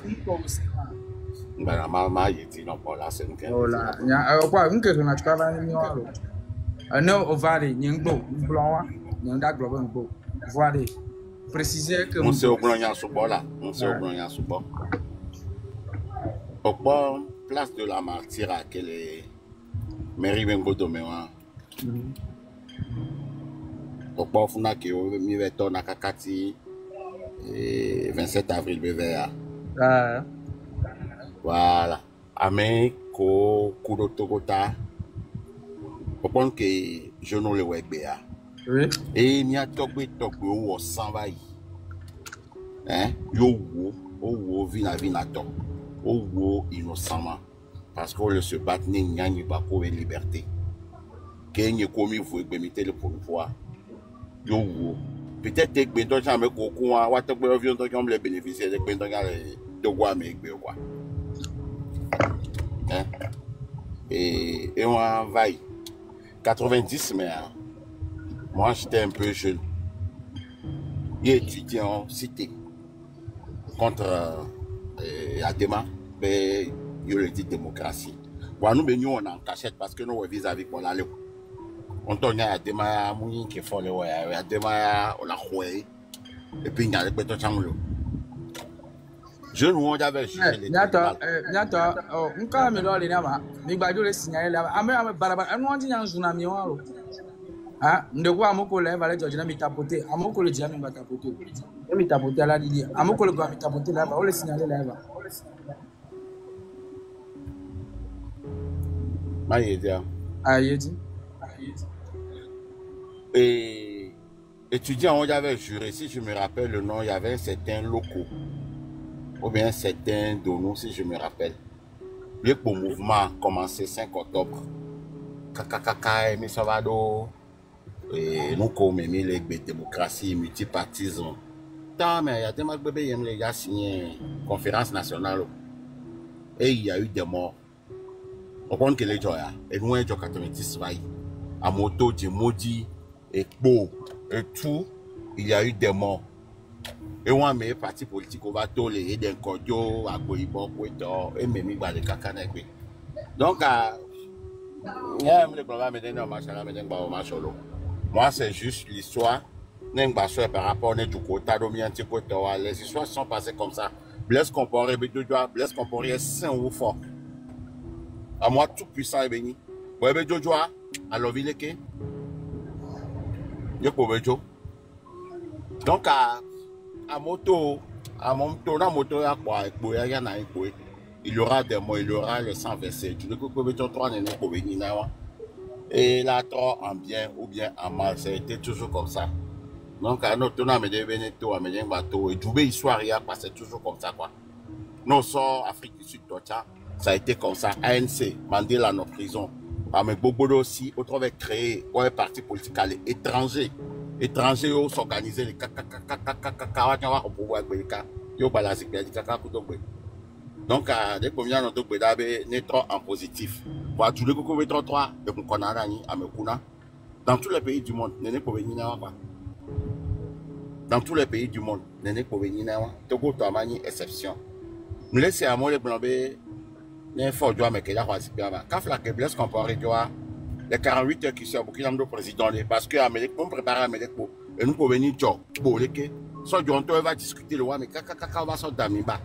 Ben la maman il dit non pas là c'est une. Oh là, il y a quoi une que na tukava ni walo. Non ovary nyingbo, blanc, nyanda global ngbo. Voilà. Préciser que on sait au blanc ya soubo là, on sait au blanc ya soubo. Au pas place de la martyre à quelle est Mary Bengo Doméwa. Au pas funa qui au mi veto na kakati 27 avril bevea. Voilà. Amé ko kudo togota. Au point que je ne le vois pas. Oui. Et il y a togbe o s'en va y. Hein? Yo wo vina to. Ou innocemment parce qu'on le se bat ni pas pour la liberté. Qu'il y a commis vous permettez le pouvoir. Yo peut-être que ben jamais coco wa te be avion to comme les bénéficiaires de ben de quoi mais quoi. Hein? Et on va 90 mais moi j'étais un peu jeune. il est étudiant cité contre Adema, mais il le dit démocratie. Bon, nous, on est en cachette parce que nous, vis-à-vis pour l'aller. On tourne à Adema, Mouni qui faut le voir, Adema, on l'a joué, et puis il y a le béton changlo. Je nous on avait jugé. Nyata, nka me do le nama. Mi gbaju le signal la. Ame baraba. Anu anti yan tsunami wa ro. Ah, ndeko amoko le va le George na mi tapoter. Amoko le dia mi ba tapoter. E mi tapoter la didi. Amoko le go mi tapoter la va. O le signaler la va. Ma yédia. Ah yedi. Et étudiant, on avait juré, si je me rappelle le nom, il y avait un certain Loco. Ou bien certains Dono, si je me rappelle. Le mouvement a commencé 5 octobre. Kakakaka, mais ça va do. Et nous, comme les démocratie, multipartisme. Tant, mais il y a des bébés qui ont signé conférence nationale. Et il y a eu des morts. On compte que les gens, et nous, ils ont 90 vailles. À moto, du maudit, et beau, et tout, il y a eu des morts. Et on a mis les partis politiques au bateau, les d'un cordio, à Goïbo, et même les cacanes. Donc, moi, c'est juste l'histoire. Par rapport à les histoires sont passées comme ça. Blaise Compaoré, Blaise Compaoré est saint ou fort. À moi, tout puissant est béni. Alors, Vileke, donc, à moto, la moto, il y aura des mots, il y aura le sang versé. Tu ne peux pas trois n'es pour venir là. Et là, trop en bien ou bien en mal, ça a été toujours comme ça. Donc, à notre tour, on a des Veneto, on a des bateaux, et tout, histoire, c'est toujours comme ça, quoi. Nous sommes Afrique du Sud, ça a été comme ça. ANC, Mandela en prison. Mais Bobodo aussi, on trouve créé un parti politique à l'étranger. Étrangers s'organiser les donc dès qu'on vient notre en positif dans tous les pays du monde dans tous les pays du monde Togo Tamani exception nous laissons à moi les blancs les forts mais qu'il a Blaise Compaoré les 48 heures qui sont beaucoup de président parce que l'Amérique, on prépare l'Amérique pour et nous pour venir pour les que soit du on va discuter le roi mais on va sortir d'Amiba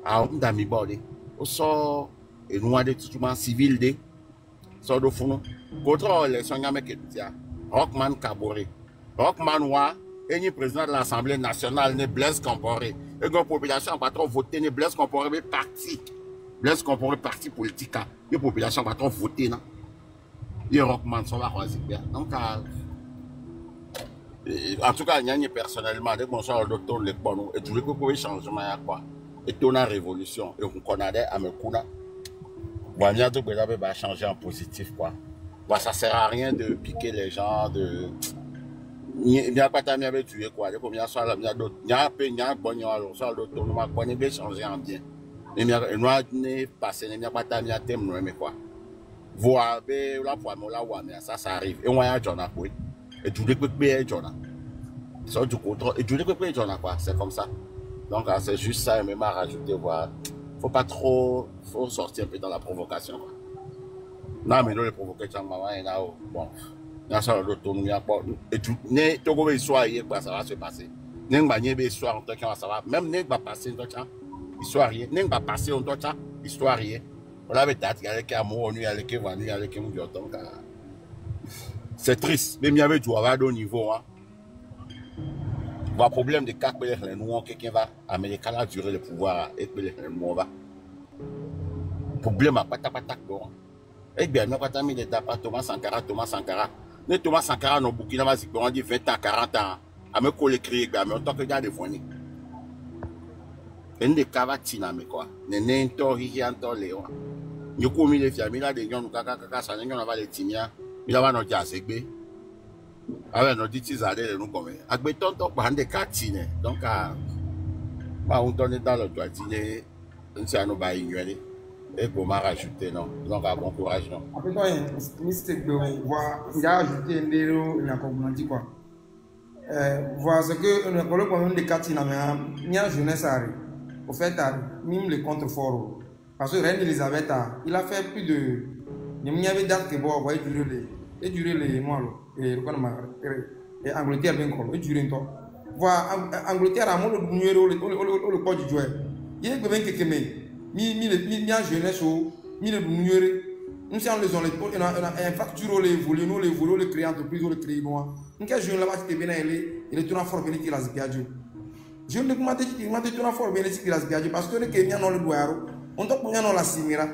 à d'Amiba on sort et nous avons des instruments civils de sort de fond contre les soignants qui Rockman Kaboré Rockman wa et président de l'Assemblée nationale ne Blaise Compaoré et la population va trop voter ne Blaise Compaoré parti Blaise Compaoré parti politique la population va trop voter non. Les Rockman sont là, donc en tout cas, personnellement, dès qu'on sort le tour, les bons, et tous les coups changement, quoi, et tout la révolution, et on connaît à Mekuna, bon, tout va changer en positif, quoi. Bon, ça sert à rien de piquer les gens, de. Il n'y a pas de tuer, quoi. Il y a d'autres, il y a peu, il y a bon, il y a d'autres, on va changer en bien. Il y a passé, il n'y a pas de thème, mais quoi. Voir la poigne mais ça arrive et on a John et tous les coups John ça du contrôle et tous les coups John quoi c'est comme ça donc c'est juste ça même à rajouter voir faut pas trop faut sortir un peu dans la provocation quoi. Non mais non les provocations maman et là bon il y a ça l'autonomie et tout né tout histoire hier quoi ça va se passer n'est pas une histoire en tant que ça va même n'est pas passer en tant histoire rien n'est pas passer en tant histoire rien. C'est triste, même il y avait du travail au niveau. Le problème de cas les noirs, quelqu'un va américain a duré le pouvoir et les noirs va. Problème à patapatak bon. Et bien, nous pas mis l'état pas Thomas Sankara. Ne Thomas Sankara non Burkina Faso on dit 20 ans, 40 ans. À me coller crier, mais en tant que gars de fourni. Et des cavatina mais quoi. Ne to hianto léon. Nous commis les filles, là des gens nous caca ça nous va les timia. Il va nous dire c'est bé. Avec nos ditis à nous comme. Avec tonton pas des catine. Donc bah on tourne dans le doigt dîner. Ça nous va ignorer. Et pour m'a rajouter non. Donc bon courage non. Après toi mistake de voir il a ajouté un déro il a comment dit quoi. Voilà ce que nous avons des cartes dans la jeunesse. Au fait, même les contrefort. Parce que Reine Elisabeth, il a fait plus de. Il y avait date que bon, voyez, durer les mois. Et Angleterre, bien quoi, et durer un temps. Voilà, Angleterre a mon numéro, le port du jouet. Il y a quelqu'un qui est mis en jeunesse, mis le numéro. Nous sommes les zones, on a facture les volets, nous les volets, les créer entreprise, les créer moi. Nous quand je là-bas, tu es bien allé, il est tout en forme, il est là, je ne peux pas te dire, il est tout en forme, il est là, parce que les Kenyans n'ont le doigt, on doit prendre dans la simira.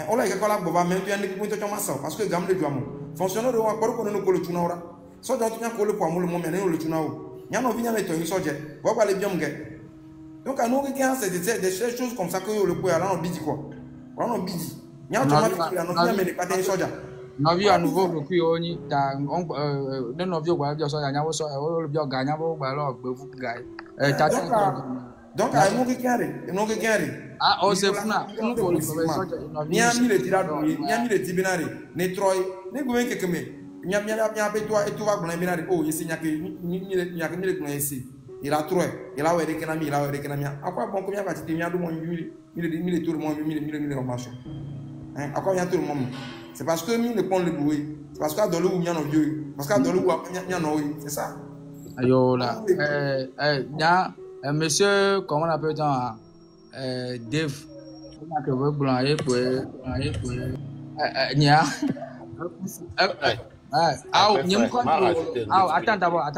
On a quelque chose là, mais tu as des points de masse, parce que gamme de diamant. Fonctionnaire de encore qu'on ne colle tout n'aura. Soit dans tout un colle pour moi le moment, le tunao. Il y a un vient avec un sujet, voir les bien gay. Donc à nous, c'est des choses comme ça que le poids là, on bidi quoi. On bidi. Novi à nouveau le cul on y on novi au bois so ya nyawo so le bio ga nyawo gba lo gbe fu ga donc à nous qui ah o se funa nous ko le so ni ami le tirado ni ami le tibinari ne troy ne go wen kekeme nya be toi et tu va gna binari oh yesi nya ke ni le gna yesi il a troy il a wéré kenami il a wéré kenami akwa bon ko nya ba ti nya do mo mi tout le monde mi marché. À quoi vient tout le monde? C'est parce que nous ne pouvons le douer. C'est parce qu'à Dolou, il y a nos vieux. Parce qu'à Dolou, il y a nos vieux. C'est ça. Ayo là. Monsieur, comment on appelle ça? Dave. On a que vous blanc pour. Nia. Attends d'abord.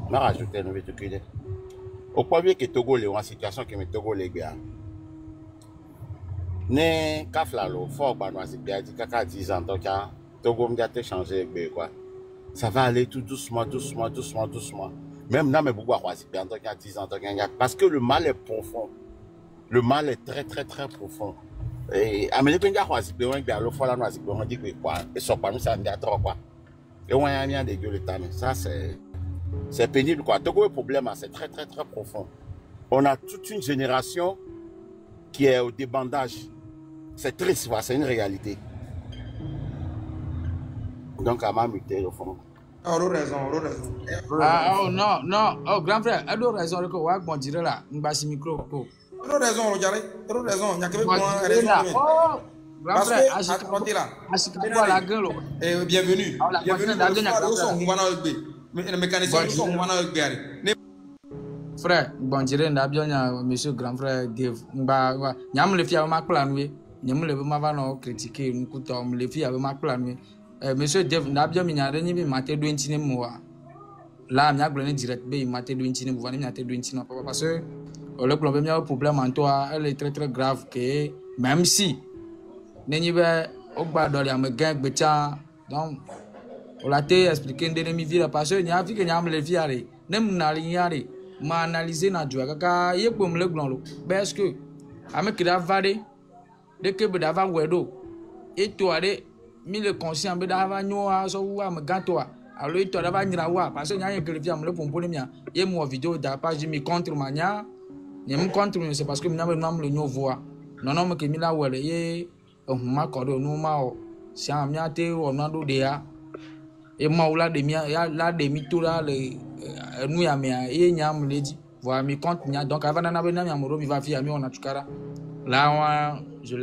M'a rajouté le véhicule. Au premier que Togo, les en situation que Togo, les gars. Ne kaflalo fort banoise biadi kaka 10 ans donc Togo m'a changé quoi. Ça va aller tout doucement. Même là mais beaucoup à croiser donc 10 ans donc parce que le mal est profond. Le mal est très profond. Et américain ga croiser bien le fois là noise on dit quoi et ça pas nous ça me trop quoi. Et on a rien de gueule temps ça c'est pénible quoi. Togo le problème c'est très profond. On a toute une génération qui est au débandage. C'est triste, c'est une réalité. Donc, à ma muté, au fond. Raison. Oh non. Oh, grand frère, elle a raison. On dirait là, on va se micro. Raison. Il y a que raison. Oh, grand frère, la gueule. Bienvenue. Frère, bon dirait bien monsieur grand frère Dave. Nyam le fia ma plan oui. Nyam le ma va no critiquer nous coutom le fia ma plan oui. Monsieur Dave n'a bien mignaré ni maté do intine moi. Là m'a glone direct be maté do intine vous venez maté do intine papa parce que le problème en toi elle est très grave que même si n'eni be ogba do ya me gang becha donc on l'a té expliquer ndeni vie parce que nya fi que nyam le fia re nem na liare ma analyser na joie kaka ye pom le glon lo parce que ame kida vade de que be dava wedo et toi de mi le conscient be dava nyoa so wa me ganto alors et toi dava nyira wa parce que nya ye que le fiam le pompo le mia ye mo vidéo da page mi contre mania ni me contre c'est parce que mi na me le nyo voix non me que mi la wele ye ma ko do no ma o si am nya te o na do de ya et maula de mia ya la de mi tout là le nous ya mia et nyam le dit voilà mi compte nya donc avant na be na mi amoro mi va fi ami on a tukara là je